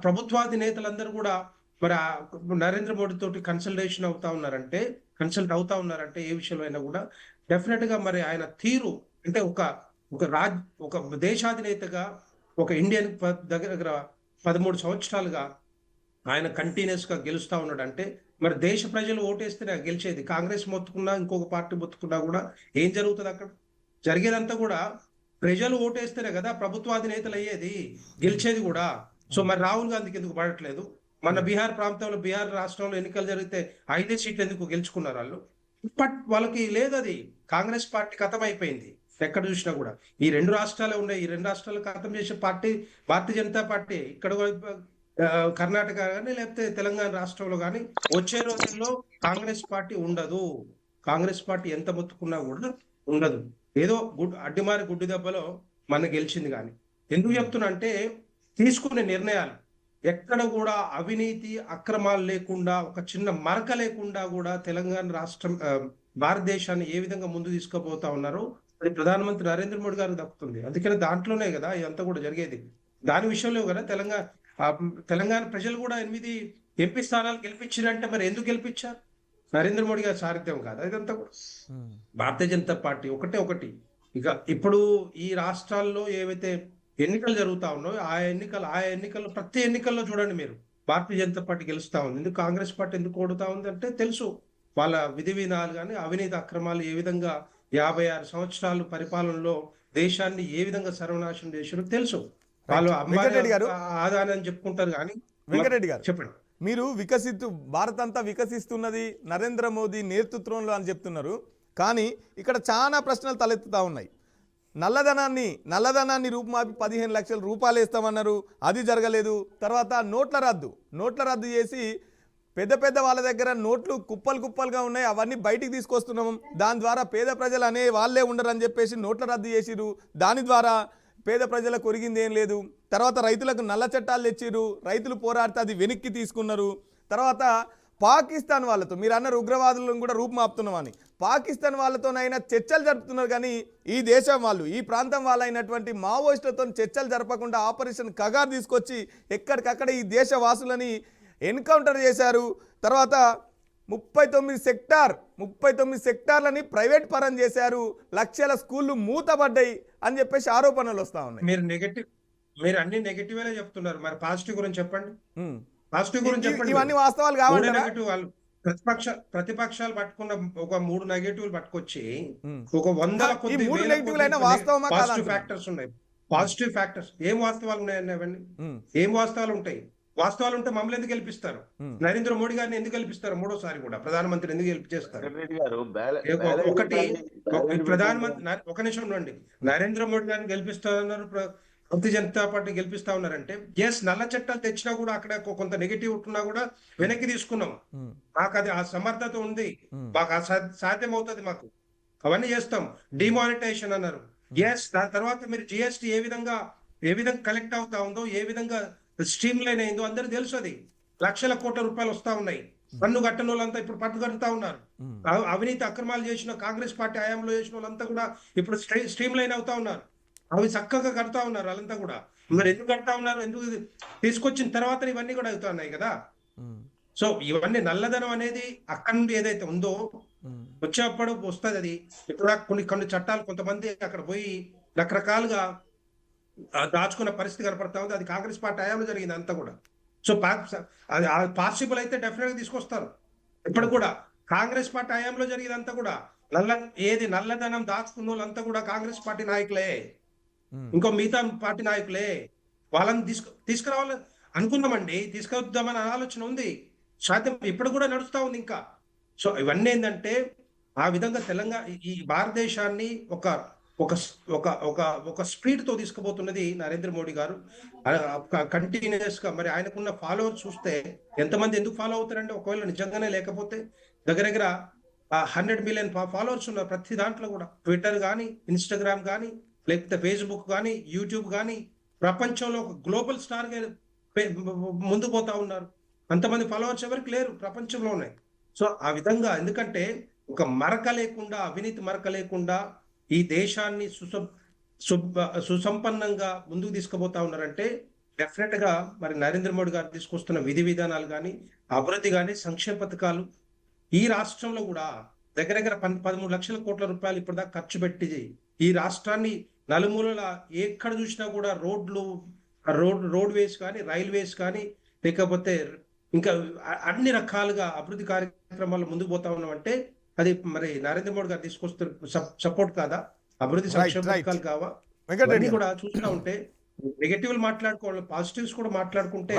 ప్రభుత్వాది నేతలందరూ కూడా మరి నరేంద్ర మోడీ తోటి కన్సల్ట్ అవుతా ఉన్నారంటే ఏ విషయంలో అయినా కూడా డెఫినెట్ గా మరి ఆయన తీరు అంటే ఒక దేశాధినేతగా ఒక ఇండియన్ దగ్గర 13 సంవత్సరాలుగా ఆయన కంటిన్యూస్ గా గెలుస్తా ఉన్నాడు అంటే, మరి దేశ ప్రజలు ఓటేస్తేనే గెలిచేది. కాంగ్రెస్ మొత్తుకున్నా, ఇంకొక పార్టీ మొత్తుకున్నా కూడా ఏం జరుగుతుంది అక్కడ? జరిగేదంతా కూడా ప్రజలు ఓటేస్తేనే కదా ప్రభుత్వాధినేతలు అయ్యేది, గెలిచేది కూడా. సో మరి రాహుల్ గాంధీకి ఎందుకు పడట్లేదు? మన బీహార్ రాష్ట్రంలో ఎన్నికలు జరిగితే 5 సీట్లు ఎందుకు గెలుచుకున్నారు వాళ్ళు? బట్ వాళ్ళకి లేదు, అది కాంగ్రెస్ పార్టీ ఖతం అయిపోయింది. ఎక్కడ చూసినా కూడా ఈ 2 రాష్ట్రాలే ఉన్నాయి. ఈ 2 రాష్ట్రాలు ఖతం చేసే పార్టీ భారతీయ జనతా పార్టీ. ఇక్కడ కర్ణాటక కానీ లేకపోతే తెలంగాణ రాష్ట్రంలో కానీ వచ్చే రోజుల్లో కాంగ్రెస్ పార్టీ ఉండదు. కాంగ్రెస్ పార్టీ ఎంత మొత్తుకున్నా కూడా ఉండదు. ఏదో అడ్డిమారి గుడ్డి దెబ్బలో మన గెలిచింది. కానీ ఎందుకు చెప్తున్నా అంటే, తీసుకునే నిర్ణయాలు ఎక్కడ కూడా అవినీతి అక్రమాలు లేకుండా, ఒక చిన్న మరక లేకుండా కూడా తెలంగాణ రాష్ట్రం భారతదేశాన్ని ఏ విధంగా ముందు తీసుకుపోతా ఉన్నారో అది ప్రధానమంత్రి నరేంద్ర మోడీ గారికి దక్కుతుంది. అందుకని దాంట్లోనే కదా ఇదంతా కూడా జరిగేది. దాని విషయంలో కదా తెలంగాణ ప్రజలు కూడా 8 ఎంపీ స్థానాలు గెలిపించారంటే మరి ఎందుకు గెలిపించారు? నరేంద్ర మోడీ గారి సారథ్యం కాదు ఇదంతా కూడా. భారతీయ జనతా పార్టీ ఒకటి. ఇక ఇప్పుడు ఈ రాష్ట్రాల్లో ఏవైతే ఎన్నికలు జరుగుతా ఉన్నాయో ఆ ఎన్నికల్లో ప్రతి ఎన్నికల్లో చూడండి మీరు, భారతీయ జనతా పార్టీ గెలుస్తా ఉంది. ఎందుకు కాంగ్రెస్ పార్టీ ఎందుకు ఓడుతా ఉంది అంటే తెలుసు, వాళ్ళ విధి విధానాలు కానీ అవినీతి అక్రమాలు ఏ విధంగా 56 సంవత్సరాలు పరిపాలనలో దేశాన్ని ఏ విధంగా సర్వనాశనం చేశారో తెలుసు. వాళ్ళు ఆదాయం చెప్పుకుంటారు కానీ. వెంకటరెడ్డి గారు చెప్పండి. మీరు భారత్ అంతా వికసిస్తున్నది నరేంద్ర మోదీ నేతృత్వంలో అని చెప్తున్నారు, కానీ ఇక్కడ చాలా ప్రశ్నలు తలెత్తుతా ఉన్నాయి. నల్లధనాన్ని రూపుమాపి 15 లక్షల రూపాయలు వేస్తామన్నారు, అది జరగలేదు. తర్వాత నోట్ల రద్దు చేసి పెద్ద వాళ్ళ దగ్గర నోట్లు కుప్పలుగా ఉన్నాయి, అవన్నీ బయటికి తీసుకొస్తున్నాము. దాని ద్వారా పేద ప్రజలు అనే వాళ్ళే ఉండరని చెప్పేసి నోట్ల రద్దు చేసిరు. దాని ద్వారా పేద ప్రజలకు ఒరిగింది ఏం లేదు. తర్వాత రైతులకు నల్ల చట్టాలు తెచ్చిరు, రైతులు పోరాడితే అది వెనక్కి తీసుకున్నారు. తర్వాత పాకిస్తాన్ వాళ్ళతో మీరు అన్నారు ఉగ్రవాదులను కూడా రూపుమాపుతున్నామని, పాకిస్తాన్ వాళ్ళతోనైనా చర్చలు జరుపుతున్నారు. కానీ ఈ దేశం వాళ్ళు, ఈ ప్రాంతం వాళ్ళైనటువంటి మావోయిస్టులతో చర్చలు జరపకుండా ఆపరేషన్ కగార్ తీసుకొచ్చి ఎక్కడికక్కడ ఈ దేశ వాసులని ఎన్కౌంటర్ చేశారు. తర్వాత 39 సెక్టార్లని ప్రైవేట్ పరం చేశారు, లక్షల స్కూళ్ళు మూతపడ్డాయి అని చెప్పేసి ఆరోపణలు వస్తా ఉన్నాయి. మీరు అన్ని నెగటివ్ చెప్తున్నారు, మరి పాజిటివ్ గురించి చెప్పండి. పాజిటివ్ గురించి చెప్పండి. ఇవన్నీ వాస్తవాలు కావాలి. ప్రతిపక్షాలు పట్టుకున్న ఒక 3 నెగటివ్లు పట్టుకొచ్చి ఒక 100 ఫ్యాక్టర్స్ ఉన్నాయి. పాజిటివ్ ఫ్యాక్టర్స్ ఏం వాస్తవాలు ఉన్నాయని అవన్నీ ఏం వాస్తవాలు ఉంటాయి? వాస్తవాలు ఉంటే మమ్మల్ని ఎందుకు గెలిపిస్తారు? నరేంద్ర మోడీ గారిని ఎందుకు గెలిపిస్తారు? 3వ కూడా ప్రధానమంత్రి ఎందుకు గెలిపించేస్తారు? ఒకటి ప్రధానమంత్రి ఒక నిమిషం ఉండండి. నరేంద్ర మోడీ గారిని గెలిపిస్తున్నారు, భారతీయ జనతా పార్టీ గెలిపిస్తా ఉన్నారంటే ఎస్, నల్ల చట్టాలు తెచ్చినా కూడా అక్కడ కొంత నెగిటివ్ ఉంటున్నా కూడా వెనక్కి తీసుకున్నాం. మాకు అది ఆ సమర్థత ఉంది, మాకు సాధ్యం అవుతుంది, మాకు అవన్నీ చేస్తాం. డిమానిటైజేషన్ అన్నారు, ఎస్. దాని తర్వాత మీరు జిఎస్టీ ఏ విధంగా కలెక్ట్ అవుతా ఉందో, ఏ విధంగా స్ట్రీమ్ లైన్ అయిందో అందరూ తెలుసు. అది లక్షల కోట్ల రూపాయలు వస్తా ఉన్నాయి. పన్ను కట్టని వాళ్ళంతా ఇప్పుడు పన్ను కడుతా ఉన్నారు. అవినీతి అక్రమాలు చేసిన కాంగ్రెస్ పార్టీ హయాంలో చేసిన వాళ్ళంతా కూడా ఇప్పుడు స్ట్రీమ్ లైన్ అవుతా ఉన్నారు. అవి చక్కగా కడతా ఉన్నారు వాళ్ళంతా కూడా. మరి ఎందుకు కడతా ఉన్నారు? ఎందుకు తీసుకొచ్చిన తర్వాత ఇవన్నీ కూడా అవుతా ఉన్నాయి కదా. సో ఇవన్నీ నల్లధనం అనేది అక్కడి నుండి ఏదైతే ఉందో వచ్చేప్పుడు వస్తుంది. అది ఇప్పుడు కొన్ని చట్టాలు కొంతమంది అక్కడ పోయి రకరకాలుగా దాచుకున్న పరిస్థితి కనపడతా ఉంది. అది కాంగ్రెస్ పార్టీ హయాంలో జరిగింది అంతా కూడా. సో అది పాసిబుల్ అయితే డెఫినెట్ గా తీసుకొస్తారు. ఇప్పుడు కూడా కాంగ్రెస్ పార్టీ హయాంలో జరిగేదంతా కూడా నల్లధనం దాచుకున్న వాళ్ళంతా కూడా కాంగ్రెస్ పార్టీ నాయకులే, ఇంకో మిగతా పార్టీ నాయకులే. వాళ్ళని తీసుకురావాలని అనుకున్నామండి, తీసుకొద్దామని ఆలోచన ఉంది, సాధ్యం ఇప్పుడు కూడా నడుస్తా ఉంది ఇంకా. సో ఇవన్నీ ఏంటంటే ఆ విధంగా ఈ భారతదేశాన్ని ఒక ఒక ఒక ఒక ఒక స్పీడ్ తో తీసుకుపోతున్నది నరేంద్ర మోడీ గారు కంటిన్యూస్ గా. మరి ఆయనకున్న ఫాలోవర్స్ చూస్తే ఎంతమంది ఎందుకు ఫాలో అవుతారంటే, ఒకవేళ నిజంగానే లేకపోతే దగ్గర 100 మిలియన్ ఫాలోవర్స్ ఉన్నారు ప్రతి దాంట్లో కూడా. ట్విట్టర్ కానీ, ఇన్స్టాగ్రామ్ కానీ, లేకపోతే ఫేస్బుక్ కానీ, యూట్యూబ్ కానీ, ప్రపంచంలో ఒక గ్లోబల్ స్టార్ గా ముందు పోతా ఉన్నారు. అంతమంది ఫాలోవర్స్ ఎవరికి లేరు ప్రపంచంలోనే. సో ఆ విధంగా ఎందుకంటే ఒక మరక లేకుండా, అవినీతి మరక లేకుండా ఈ దేశాన్ని సుసంపన్నంగా ముందుకు తీసుకుపోతా ఉన్నారంటే డెఫినెట్ గా మరి నరేంద్ర మోడీ గారు తీసుకొస్తున్న విధి విధానాలు కానీ, అభివృద్ధి కానీ, సంక్షేమ పథకాలు ఈ రాష్ట్రంలో కూడా దగ్గర 13 లక్షల కోట్ల రూపాయలు ఇప్పటిదాకా ఖర్చు పెట్టి ఈ రాష్ట్రాన్ని నలుమూలల ఎక్కడ చూసినా కూడా రోడ్వేస్ కానీ, రైల్వేస్ కానీ, లేకపోతే ఇంకా అన్ని రకాలుగా అభివృద్ధి కార్యక్రమాలు ముందుకు పోతా ఉన్నామంటే అది మరి నరేంద్ర మోడీ గారు తీసుకొస్తున్న సపోర్ట్ కాదా? అభివృద్ధి సంక్షేమ పథకాలు కావా? ఇవన్నీ కూడా చూస్తూ ఉంటే నెగటివ్ మాట్లాడుకోవాలి, పాజిటివ్స్ కూడా మాట్లాడుకుంటే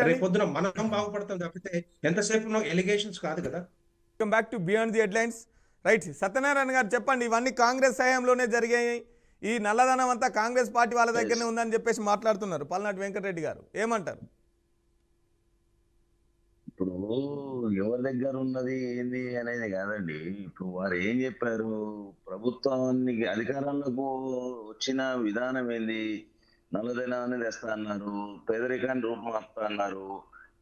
రేపు పొద్దున మనం బాగుపడతాం తప్పితే ఎంతసేపు ఎలిగేషన్స్ కాదు కదా. Welcome back to beyond the headlines. Right, Satyanarayana గారు చెప్పండి, ఇవన్నీ కాంగ్రెస్ హయాంలోనే జరిగాయి, ఈ నల్లధనం అంతా కాంగ్రెస్ పార్టీ వాళ్ళ దగ్గరనే ఉందని చెప్పేసి మాట్లాడుతున్నారు పల్నాటి వెంకటరెడ్డి గారు, ఏమంటారు? ఇప్పుడు ఎవరి దగ్గర ఉన్నది ఏంది అనేది కాదండి. ఇప్పుడు వారు ఏం చెప్పారు, ప్రభుత్వానికి అధికారంలోకి వచ్చిన విధానం ఏంది, నల్లధనాన్ని తెస్తా అన్నారు, పేదరికాన్ని రూపుమాపుతా అన్నారు.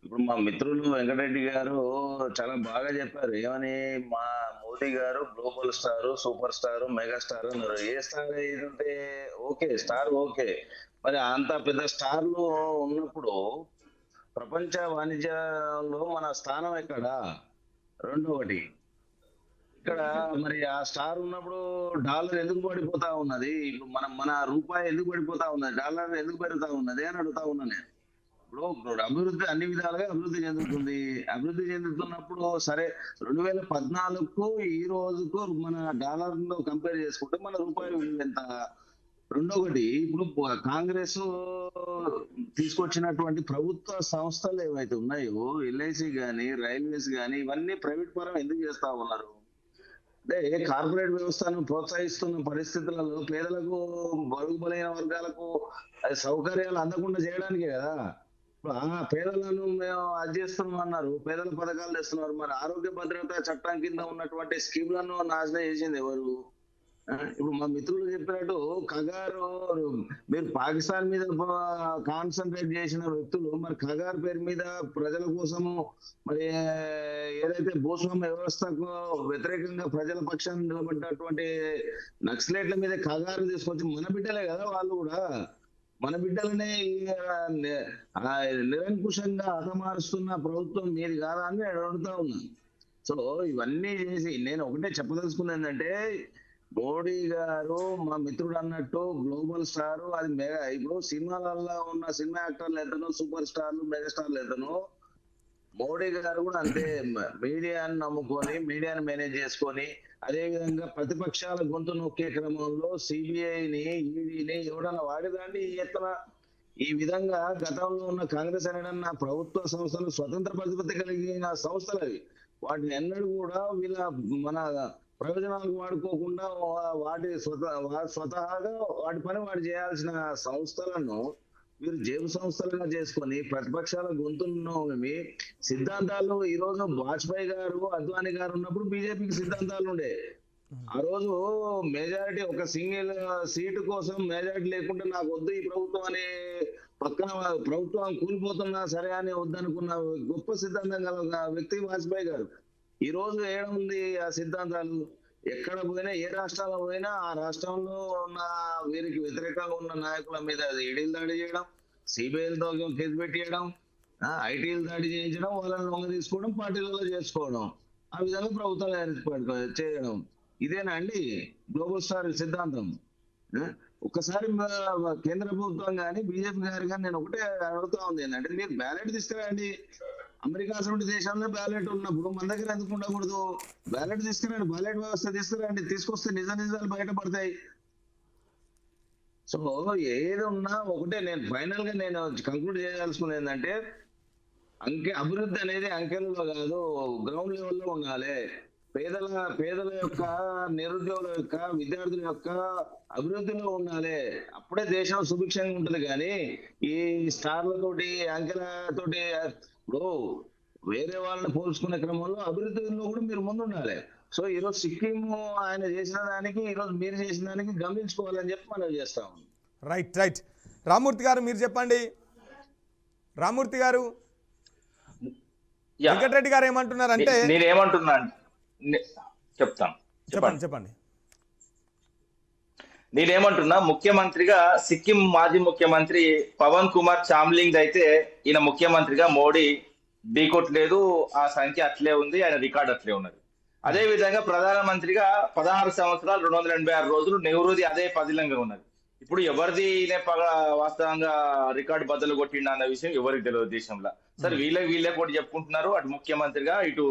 ఇప్పుడు మా మిత్రులు వెంకటరెడ్డి గారు చాలా బాగా చెప్పారు, ఏమని, మా మోదీ గారు global star, super star, mega star అన్నారు. ఏ స్టార్ అయితే ఓకే, స్టార్ ఓకే, మరి అంత పెద్ద స్టార్లు ఉన్నప్పుడు ప్రపంచ వాణిజ్యంలో మన స్థానం ఎక్కడ? రెండోటి, ఇక్కడ మరి ఆ స్టార్ ఉన్నప్పుడు డాలర్ ఎందుకు పడిపోతా ఉన్నది? ఇప్పుడు మన రూపాయి ఎందుకు పడిపోతా ఉన్నది, డాలర్ ఎందుకు పెరుగుతా ఉన్నది అని అడుగుతా ఉన్నా నేను. ఇప్పుడు అభివృద్ధి అన్ని విధాలుగా అభివృద్ధి చెందుతుంది. అభివృద్ధి చెందుతున్నప్పుడు సరే 2014కు ఈ రోజుకు మన డాలర్ లో కంపేర్ చేసుకుంటే మన రూపాయి ఎంత? రెండొకటి, ఇప్పుడు కాంగ్రెస్ తీసుకొచ్చినటువంటి ప్రభుత్వ సంస్థలు ఏవైతే ఉన్నాయో, ఎల్ఐసి గాని, రైల్వేస్ గాని, ఇవన్నీ ప్రైవేట్ పరం ఎందుకు చేస్తా ఉన్నారు అంటే కార్పొరేట్ వ్యవస్థను ప్రోత్సహిస్తున్న పరిస్థితులలో పేదలకు, బడుగు బలైన వర్గాలకు సౌకర్యాలు అందకుండా చేయడానికే కదా. పేదలను మేము అది చేస్తున్నాం అన్నారు, పేదల పథకాలు తెస్తున్నారు. మరి ఆరోగ్య భద్రత చట్టం కింద ఉన్నటువంటి స్కీమ్లను నాశనం చేసింది ఎవరు? ఇప్పుడు మా మిత్రులు చెప్పినట్టు ఖగారు, మీరు పాకిస్తాన్ మీద కాన్సన్ట్రేట్ చేసిన వ్యక్తులు మరి ఖగారు పేరు మీద ప్రజల కోసము మరి ఏదైతే భూస్వామ్య వ్యవస్థకు వ్యతిరేకంగా ప్రజల పక్షాన్ని నిలబడ్డటువంటి నక్సలైట్ల మీద ఖగారు తీసుకొచ్చి మన బిడ్డలే కదా వాళ్ళు కూడా. మన బిడ్డలనే నిరంకుశంగా హతమారుస్తున్న ప్రభుత్వం మీది కాదా అని నేను అడుగుతా ఉన్నాను. సో ఇవన్నీ చేసి నేను ఒకటే చెప్పదలుచుకున్నది ఏంటంటే, మోడీ గారు మా మిత్రుడు అన్నట్టు గ్లోబల్ స్టార్, అది మెగా. ఇప్పుడు సినిమాలలో ఉన్న సినిమా యాక్టర్లు ఎంతనో, సూపర్ స్టార్లు, మెగా స్టార్లు ఎంతనో, మోడీ గారు కూడా అంతే. మీడియాని నమ్ముకొని, మీడియాని మేనేజ్ చేసుకొని, అదే విధంగా ప్రతిపక్షాల గొంతు నొక్కే క్రమంలో సిబిఐని, ఈడీని ఎవడన్నా వాడేదాన్ని ఈ విధంగా గతంలో ఉన్న కాంగ్రెస్ అనేటన్న ప్రభుత్వ సంస్థలు స్వతంత్ర ప్రతిపత్తి కలిగిన సంస్థలు అవి. వాటిని ఎన్నడూ కూడా వీళ్ళ మన ప్రయోజనాలకు వాడుకోకుండా వాటి స్వతహాగా వాటి పని వాడు చేయాల్సిన సంస్థలను వీరు జేబు సంస్థలుగా చేసుకొని ప్రతిపక్షాల గొంతును సిద్ధాంతాలు. ఈ రోజు వాజ్పేయి గారు, అద్వానీ గారు ఉన్నప్పుడు బీజేపీకి సిద్ధాంతాలు ఉండే. ఆ రోజు మెజారిటీ, ఒక సింగిల్ సీటు కోసం మెజారిటీ లేకుండా నాకు వద్దు ఈ ప్రభుత్వం అని, పక్కన ప్రభుత్వం కూలిపోతున్నా సరే అని వద్దనుకున్న గొప్ప సిద్ధాంతం గల వ్యక్తి వాజ్పేయి గారు. ఈ రోజు ఏముంది ఆ సిద్ధాంతాలు? ఎక్కడ పోయినా, ఏ రాష్ట్రాల్లో పోయినా ఆ రాష్ట్రంలో ఉన్న వీరికి వ్యతిరేకంగా ఉన్న నాయకుల మీద ఈడీలు దాడి చేయడం, సిబిఐలతో కేసు పెట్టేయడం, ఐటీలు దాడి చేయించడం, వాళ్ళని లొంగ తీసుకోవడం, పార్టీలలో చేసుకోవడం, ఆ విధంగా ప్రభుత్వాలు చేయడం. ఇదేనా అండి గ్లోబల్ స్టార్ సిద్ధాంతం? ఒక్కసారి కేంద్ర ప్రభుత్వం కానీ బీజేపీ గారు కానీ నేను ఒకటే అడుగుతా ఉంది ఏంటంటే, మీరు బ్యాలెట్ తీసుకురండి. అమెరికా అటువంటి దేశాల్లో బ్యాలెట్ ఉన్నప్పుడు మన దగ్గర ఎందుకు ఉండకూడదు? బ్యాలెట్ తీసుకురండి, బ్యాలెట్ వ్యవస్థ తీసుకురండి. తీసుకొస్తే నిజాలు బయటపడతాయి. సో ఏది ఉన్నా ఒకటే, నేను ఫైనల్ గా నేను కంక్లూడ్ చేయాల్సుకున్నది ఏంటంటే, అభివృద్ధి అనేది అంకెలలో కాదు, గ్రౌండ్ లెవెల్లో ఉండాలి. పేదల యొక్క, నిరుద్యోగుల యొక్క, విద్యార్థుల యొక్క అభివృద్ధిలో ఉండాలి. అప్పుడే దేశం సుభిక్షంగా ఉంటుంది. కానీ ఈ స్టార్లతోటి, అంకెలతోటి ఇప్పుడు వేరే వాళ్ళని పోల్చుకునే క్రమంలో అభివృద్ధిలో కూడా మీరు ముందు ఉండాలి. సో ఈరోజు సిక్కిం ఆయన చేసిన దానికి, ఈరోజు మీరు చేసిన దానికి గమనించుకోవాలని చెప్పి మనం చేస్తాం. రైట్ రామ్మూర్తి గారు మీరు చెప్పండి. రామ్మూర్తి గారు, వెంకటరెడ్డి గారు ఏమంటున్నారంటే, నేనేమంటున్నా చెప్తాను. చెప్పండి. నేనేమంటున్నా, ముఖ్యమంత్రిగా సిక్కిం మాజీ ముఖ్యమంత్రి పవన్ కుమార్ చామ్లింగ్ అయితే ఈయన ముఖ్యమంత్రిగా మోడీ ఢీకొట్టలేదు. ఆ సంఖ్య అట్లే ఉంది, ఆయన రికార్డు అట్లే ఉన్నది. అదే విధంగా ప్రధానమంత్రిగా 16 సంవత్సరాలు 286 రోజులు నెహ్రూది అదే పదిలంగా ఉన్నది. ఇప్పుడు ఎవరిది వాస్తవంగా రికార్డు బద్దలు కొట్టిండ అన్న విషయం ఎవరికి తెలియదు దేశంలో. సరే వీళ్ళే కూడా చెప్పుకుంటున్నారు, అటు ముఖ్యమంత్రిగా ఇటు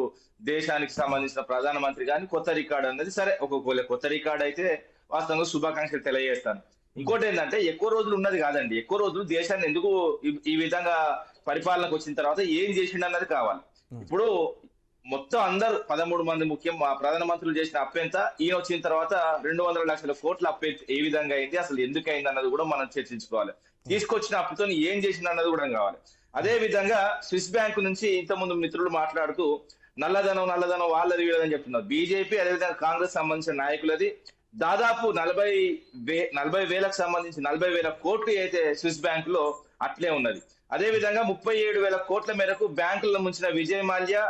దేశానికి సంబంధించిన ప్రధానమంత్రి కానీ కొత్త రికార్డు అన్నది. సరే ఒక్కొక్క కొత్త రికార్డు అయితే వాస్తవంగా శుభాకాంక్షలు తెలియజేస్తాను. ఇంకోటి ఏంటంటే, ఎక్కువ రోజులు ఉన్నది కాదండి, ఎక్కువ రోజులు దేశాన్ని ఎందుకు ఈ విధంగా పరిపాలనకు వచ్చిన తర్వాత ఏం చేసిండు అన్నది కావాలి. ఇప్పుడు మొత్తం అందరు 13 మంది ప్రధానమంత్రులు చేసిన అప్పెంత, ఈయన వచ్చిన తర్వాత 200 లక్షల కోట్ల అప్పు ఏ విధంగా అయింది, అసలు ఎందుకు అయింది అన్నది కూడా మనం చర్చించుకోవాలి. తీసుకొచ్చిన అప్పుతో ఏం చేసింది అన్నది కూడా కావాలి. అదే విధంగా స్విస్ బ్యాంక్ నుంచి ఇంతకుముందు మిత్రులు మాట్లాడుతూ నల్లధనం వాళ్ళది వీళ్ళదని చెప్తున్నారు. బీజేపీ అదేవిధంగా కాంగ్రెస్ సంబంధించిన నాయకులది దాదాపు 40,000కు సంబంధించి 40,000 కోట్లు అయితే స్విస్ బ్యాంక్ లో అట్లే ఉన్నది. అదే విధంగా 37,000 కోట్ల మేరకు బ్యాంకుల్లో ముంచిన విజయ్ మాల్యా,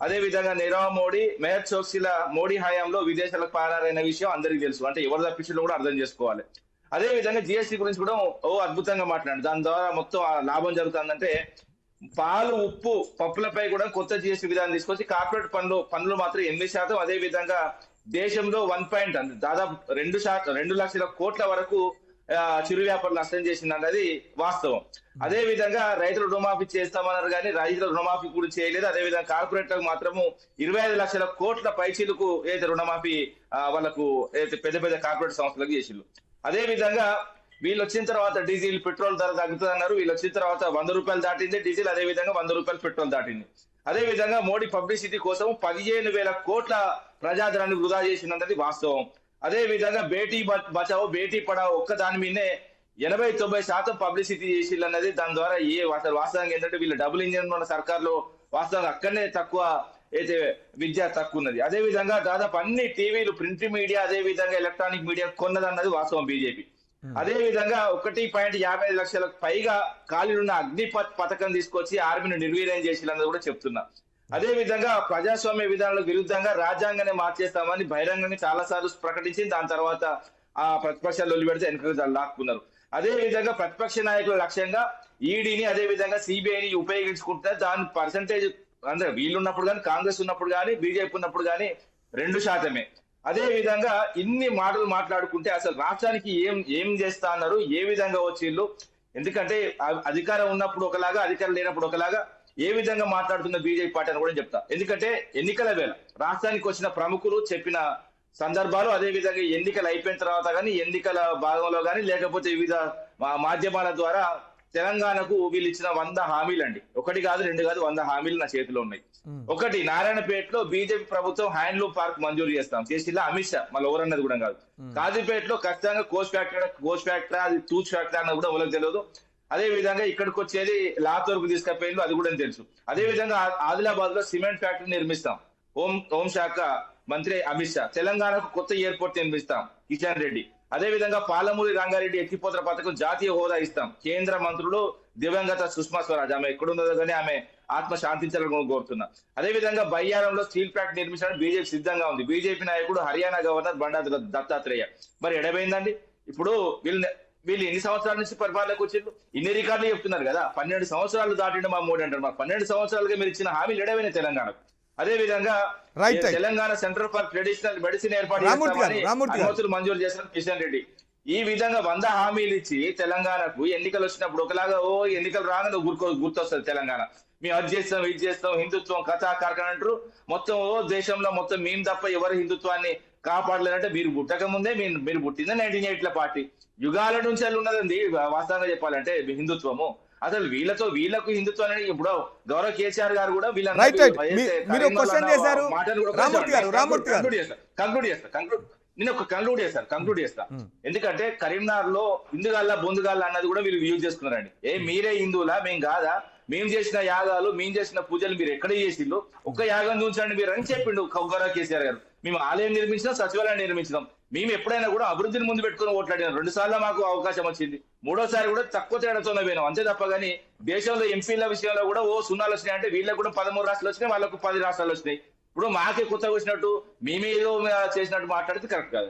అదే విధంగా నీరవ్ మోడీ, మేయర్ చోక్సీల మోడీ హయాంలో విదేశాలకు పారారైన విషయం అందరికీ తెలుసు. అంటే ఎవరు తప్పించడం కూడా అర్థం చేసుకోవాలి. అదే విధంగా జిఎస్టీ గురించి కూడా అద్భుతంగా మాట్లాడారు. దాని ద్వారా మొత్తం లాభం జరుగుతుందంటే, పాలు, ఉప్పు, పప్పులపై కూడా కొత్త జిఎస్టీ విధానం తీసుకొచ్చి కార్పొరేట్ పన్నులు మాత్రం 8%, అదే విధంగా దేశంలో దాదాపు 2 లక్షల కోట్ల వరకు చిరు వ్యాపారులు నష్టం చేసింది అన్నది వాస్తవం. అదే విధంగా రైతుల రుణమాఫీ చేస్తామన్నారు కానీ రైతుల రుణమాఫీ కూడా చేయలేదు. అదే విధంగా కార్పొరేట్లకు మాత్రము 25 లక్షల కోట్ల పైచీలకు ఏదైతే రుణమాఫీ వాళ్ళకు ఏదైతే పెద్ద కార్పొరేట్ సంస్థలకు చేసిండ్రు. అదే విధంగా వీళ్ళు వచ్చిన తర్వాత డీజిల్, పెట్రోల్ ధర తగ్గుతుంది అన్నారు. వీళ్ళు వచ్చిన తర్వాత 100 రూపాయలు దాటింది డీజిల్, అదే విధంగా 100 రూపాయలు పెట్రోల్ దాటింది. అదే విధంగా మోడీ పబ్లిసిటీ కోసం 15,000 కోట్ల ప్రజాధనాన్ని వృధా చేసినది వాస్తవం. అదే విధంగా బేటీ బచావో బేటీ పడావో ఒక్క దాని మీదనే 80-90% పబ్లిసిటీ చేసిల్లు అన్నది. దాని ద్వారా అసలు వాస్తవంగా ఏంటంటే, వీళ్ళు డబుల్ ఇంజిన్ ఉన్న సర్కార్లో వాస్తవంగా అక్కడనే తక్కువ అయితే విద్య తక్కువ ఉన్నది. అదే విధంగా దాదాపు అన్ని టీవీలు, ప్రింట్ మీడియా, అదే విధంగా ఎలక్ట్రానిక్ మీడియా కొన్నదన్నది వాస్తవం బీజేపీ. అదే విధంగా 1.55 లక్షలకు పైగా ఖాళీలున్న అగ్నిపథ్ పథకం తీసుకొచ్చి ఆర్మీని నిర్వీర్యం చేసిల్లన్నది కూడా చెప్తున్నా. అదే విధంగా ప్రజాస్వామ్య విధానాలకు విరుద్ధంగా రాజ్యాంగాన్ని మార్చేస్తామని బహిరంగంగా చాలా సార్లు ప్రకటించింది. దాని తర్వాత ఆ ప్రతిపక్షాలు వదిలి పెడితే వెనక లాక్కున్నారు. అదే విధంగా ప్రతిపక్ష నాయకుల లక్ష్యంగా ఈడీని, అదే విధంగా సిబిఐని ఉపయోగించుకుంటే దాని పర్సంటేజ్ అంటే వీళ్ళున్నప్పుడు కానీ, కాంగ్రెస్ ఉన్నప్పుడు కానీ, బీజేపీ ఉన్నప్పుడు కానీ 2%. అదే విధంగా ఇన్ని మాటలు మాట్లాడుకుంటే అసలు రాష్ట్రానికి ఏం చేస్తా అన్నారు, ఏ విధంగా వచ్చిళ్ళు? ఎందుకంటే అధికారం ఉన్నప్పుడు ఒకలాగా, అధికారం లేనప్పుడు ఒకలాగా ఏ విధంగా మాట్లాడుతున్న బీజేపీ పార్టీ అని కూడా చెప్తా. ఎందుకంటే ఎన్నికల వేళ రాష్ట్రానికి వచ్చిన ప్రముఖులు చెప్పిన సందర్భాలు, అదే విధంగా ఎన్నికలు అయిపోయిన తర్వాత కానీ, ఎన్నికల భాగంలో కానీ, లేకపోతే వివిధ మాధ్యమాల ద్వారా తెలంగాణకు వీళ్ళు ఇచ్చిన 100 హామీలు అండి. 1 కాదు 2 కాదు 100 హామీలు నా చేతిలో ఉన్నాయి. ఒకటి, నారాయణపేటలో బీజేపీ ప్రభుత్వం హ్యాండ్లూమ్ పార్క్ మంజూరు చేసిలా అమిత్ షా, మళ్ళీ ఎవరన్నది కూడా కాదు. కాజీపేటలో ఖచ్చితంగా కోచ్ ఫ్యాక్టరీ అది తూచ్ ఫ్యాక్టరీ అన్నది కూడా ఎవరికి తెలియదు. అదే విధంగా ఇక్కడికి వచ్చేది లాతూర్కు తీసుకపోయింది, అది కూడా తెలుసు. అదే విధంగా ఆదిలాబాద్ లో సిమెంట్ ఫ్యాక్టరీ నిర్మిస్తాం, హోంశాఖ మంత్రి అమిత్ షా. తెలంగాణకు కొత్త ఎయిర్పోర్ట్ నిర్మిస్తాం, కిషన్ రెడ్డి. అదే విధంగా పాలమూరి రంగారెడ్డి ఎత్తిపోతల పథకం జాతీయ హోదా ఇస్తాం. కేంద్ర మంత్రులు దివంగత సుష్మా స్వరాజ్, ఆమె ఎక్కడున్నదో కానీ ఆమె ఆత్మ శాంతించాలని కోరుతున్నా. అదే విధంగా బయ్యారంలో స్టీల్ ఫ్యాక్టరీ నిర్మించడానికి బీజేపీ సిద్ధంగా ఉంది. బీజేపీ నాయకుడు హర్యానా గవర్నర్ బండారు దత్తాత్రేయ మరి ఎడబోయిందండి. ఇప్పుడు వీళ్ళు వీళ్ళు ఎన్ని సంవత్సరాల నుంచి పరిపాలనకు వచ్చిండ్రు? ఇన్ని రికార్డులు చెప్తున్నారు కదా, 12 సంవత్సరాలు దాటిండు మా మోడీ అంటారు. మాకు 12 సంవత్సరాలుగా మీరు ఇచ్చిన హామీలు ఎడవైన తెలంగాణకు. అదే విధంగా Right. Telangana centre for traditional medicine ఏర్పాటు రామూర్తి గారు, చేస్తామని రామూర్తి గారు. అనుమతులు మంజూరు చేసిన కిషన్ రెడ్డి. ఈ విధంగా 100 హామీలు ఇచ్చి తెలంగాణకు ఎన్నికలు వచ్చినప్పుడు ఒకలాగా ఎన్నికలు రాగానే గుర్తొస్తుంది తెలంగాణ. మేము అది చేస్తాం, ఇది చేస్తాం, హిందుత్వం కథా కార్ఖాన అంటారు. మొత్తం దేశంలో మొత్తం మేము తప్ప ఎవరు హిందుత్వాన్ని కాపాడలేదంటే మీరు పుట్టక ముందే మీరు పుట్టిందే 1980 పార్టీ. యుగాల నుంచి అది ఉన్నదండి వాస్తవంగా చెప్పాలంటే హిందుత్వము. అసలు వీళ్ళకు హిందుత్వం అనేది ఇప్పుడు గౌరవ్ కేసీఆర్ గారు కూడా రైట్ రైట్ మీరు క్వశ్చన్ చేశారు రామూర్తి గారు. నేను ఒక కంక్లూడ్ చేస్తా. ఎందుకంటే కరీంనగర్ లో హిందుగాళ్ళ బొందుగాళ్ళ అన్నది కూడా వీళ్ళు యూజ్ చేసుకున్నారండి. మీరే హిందువులా, మేము కాదా, మేము చేసిన యాగాలు మేము చేసిన పూజలు మీరు ఎక్కడ చేసిండ్రు, ఒక్క యాగం చూంచండి మీరు అని చెప్పిండు గౌరవ్ కేసీఆర్ గారు. మేము ఆలయం నిర్మించినాం, సచివాలయం నిర్మించినాం. మేము ఎప్పుడైనా కూడా అభివృద్ధిని ముందు పెట్టుకుని ఓట్లాడినాం. 2 సార్లు మాకు అవకాశం వచ్చింది, 3ఓసారి కూడా తక్కువ తేడాతోనే పోయినాం అంతే తప్ప. కానీ దేశంలో ఎంపీల విషయంలో కూడా సున్నాలు వచ్చినాయి అంటే వీళ్ళకి కూడా 13 రాష్ట్రాలు వచ్చినాయి, వాళ్ళకు 10 రాష్ట్రాలు వచ్చినాయి. ఇప్పుడు మాకే కొత్తగా వచ్చినట్టు మేమేదో చేసినట్టు మాట్లాడితే కరెక్ట్ కాదు.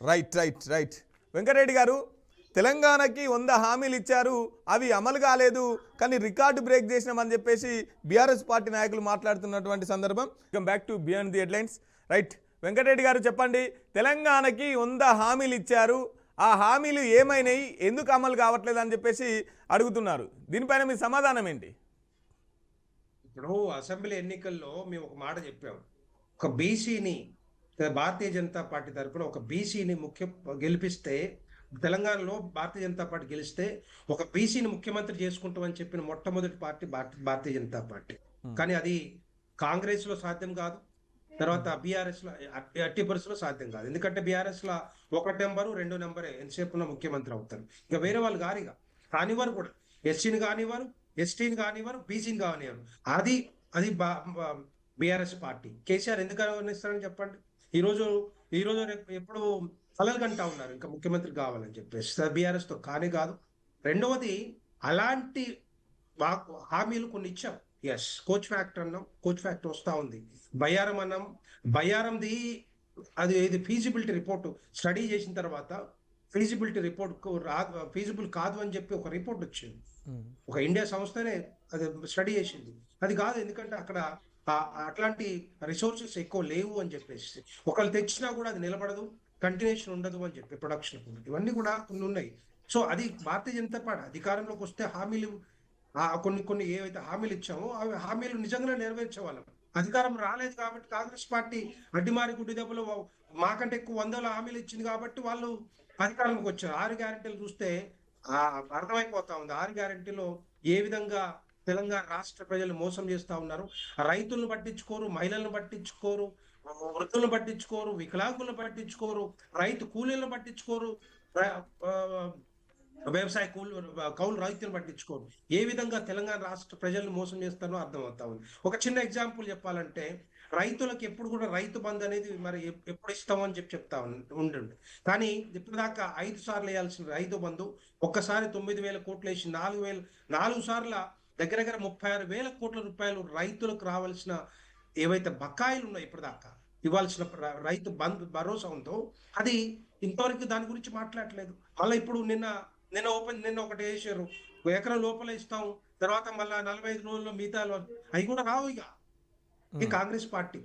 రైట్ రైట్ రైట్ వెంకటరెడ్డి గారు, తెలంగాణకి 100 హామీలు ఇచ్చారు, అవి అమలు కాలేదు, కానీ రికార్డు బ్రేక్ చేసినామని చెప్పేసి బీఆర్ఎస్ పార్టీ నాయకులు మాట్లాడుతున్నటువంటి సందర్భం. Come back to beyond the headlines. Right Venkatreddy గారు చెప్పండి, తెలంగాణకి 100 హామీలు ఇచ్చారు, ఆ హామీలు ఏమైనాయి, ఎందుకు అమలు కావట్లేదు అని చెప్పేసి అడుగుతున్నారు. దీనిపైన మీ సమాధానం ఏంటి? ఇప్పుడు అసెంబ్లీ ఎన్నికల్లో మేము ఒక మాట చెప్పాం. ఒక బీసీని భారతీయ జనతా పార్టీ తరఫున ఒక బీసీని గెలిపిస్తే, తెలంగాణలో భారతీయ జనతా పార్టీ గెలిస్తే ఒక బీసీని ముఖ్యమంత్రి చేసుకుంటామని చెప్పిన మొట్టమొదటి పార్టీ భారతీయ జనతా పార్టీ. కానీ అది కాంగ్రెస్ లో సాధ్యం కాదు, తర్వాత బీఆర్ఎస్ లో ఎట్టి పరిస్థితుల్లో సాధ్యం కాదు. ఎందుకంటే బీఆర్ఎస్ లో 1 నెంబరు 2 నెంబరే ఎంతసేపు ముఖ్యమంత్రి అవుతారు. ఇక వేరే వాళ్ళు కానివారు కూడా, ఎస్సీని కానివారు, ఎస్టీని కానివారు, బీసీని కానివారు. అది బీఆర్ఎస్ పార్టీ. కేసీఆర్ ఎందుకు ఇస్తారని చెప్పండి. ఈరోజు ఎప్పుడు కలలు కంటా ఉన్నారు ఇంకా ముఖ్యమంత్రి కావాలని చెప్పేసి. బీఆర్ఎస్ తో కాదు. రెండవది, అలాంటి హామీలు కొన్ని ఇచ్చాం. ఎస్, కోచ్ ఫ్యాక్టర్ అన్నాం, కోచ్ ఫ్యాక్టర్ వస్తా ఉంది. బయ్యారం అన్నాం, బయ్యారంది ఇది ఫీజిబిలిటీ రిపోర్ట్ స్టడీ చేసిన తర్వాత ఫీజిబుల్ కాదు అని చెప్పి ఒక రిపోర్ట్ వచ్చింది. ఒక ఇండియా సంస్థనే అది స్టడీ చేసింది. అది కాదు, ఎందుకంటే అక్కడ అట్లాంటి రిసోర్సెస్ ఎక్కువ లేవు అని చెప్పేసి. ఒకళ్ళు తెచ్చినా కూడా అది నిలబడదు, కంటిన్యూషన్ ఉండదు అని చెప్పి ప్రొడక్షన్. ఇవన్నీ కూడా కొన్ని ఉన్నాయి. సో అది భారతీయ జనతా పార్టీ అధికారంలోకి వస్తే హామీలు కొన్ని ఏవైతే హామీలు ఇచ్చామో అవి హామీలు నిజంగానే నెరవేర్చే వాళ్ళం. అధికారం రాలేదు కాబట్టి కాంగ్రెస్ పార్టీ అడ్డిమారి గుడ్డి దెబ్బలు మాకంటే ఎక్కువ 100 హామీలు ఇచ్చింది కాబట్టి వాళ్ళు అధికారంలోకి వచ్చారు. 6 గ్యారెంటీలు చూస్తే అర్థమైపోతా ఉంది 6 గ్యారెంటీలో ఏ విధంగా తెలంగాణ రాష్ట్ర ప్రజలు మోసం చేస్తా ఉన్నారు. రైతులను పట్టించుకోరు, మహిళలను పట్టించుకోరు, వృద్ధులను పట్టించుకోరు, వికలాంగులను పట్టించుకోరు, రైతు కూలీలను పట్టించుకోరు, వ్యవసాయ కౌలు రైతులను పట్టించుకోరు. ఏ విధంగా తెలంగాణ రాష్ట్ర ప్రజలను మోసం చేస్తారో అర్థమవుతా ఉంది. ఒక చిన్న ఎగ్జాంపుల్ చెప్పాలంటే, రైతులకు ఎప్పుడు కూడా రైతు బంధు అనేది మరి ఎప్పుడు ఇస్తామని చెప్తా ఉండండి. కానీ ఇప్పటిదాకా 5 సార్లు వేయాల్సిన రైతు బంధు ఒక్కసారి 9,000 కోట్లు వేసి 4 సార్ల దగ్గర 36,000 కోట్ల రూపాయలు రైతులకు రావాల్సిన ఏవైతే బకాయిలు ఉన్నాయో ఇప్పటిదాకా ఇవ్వాల్సిన రైతు బంధు భరోసా ఉందో అది ఇంతవరకు దాని గురించి మాట్లాడలేదు. మళ్ళీ ఇప్పుడు నిన్న ఒకటి వేసారు, ఎకరం లోపల ఇస్తాం, తర్వాత మళ్ళీ 45 రోజుల్లో మిగతా అవి కూడా రావు. ఇక ఈ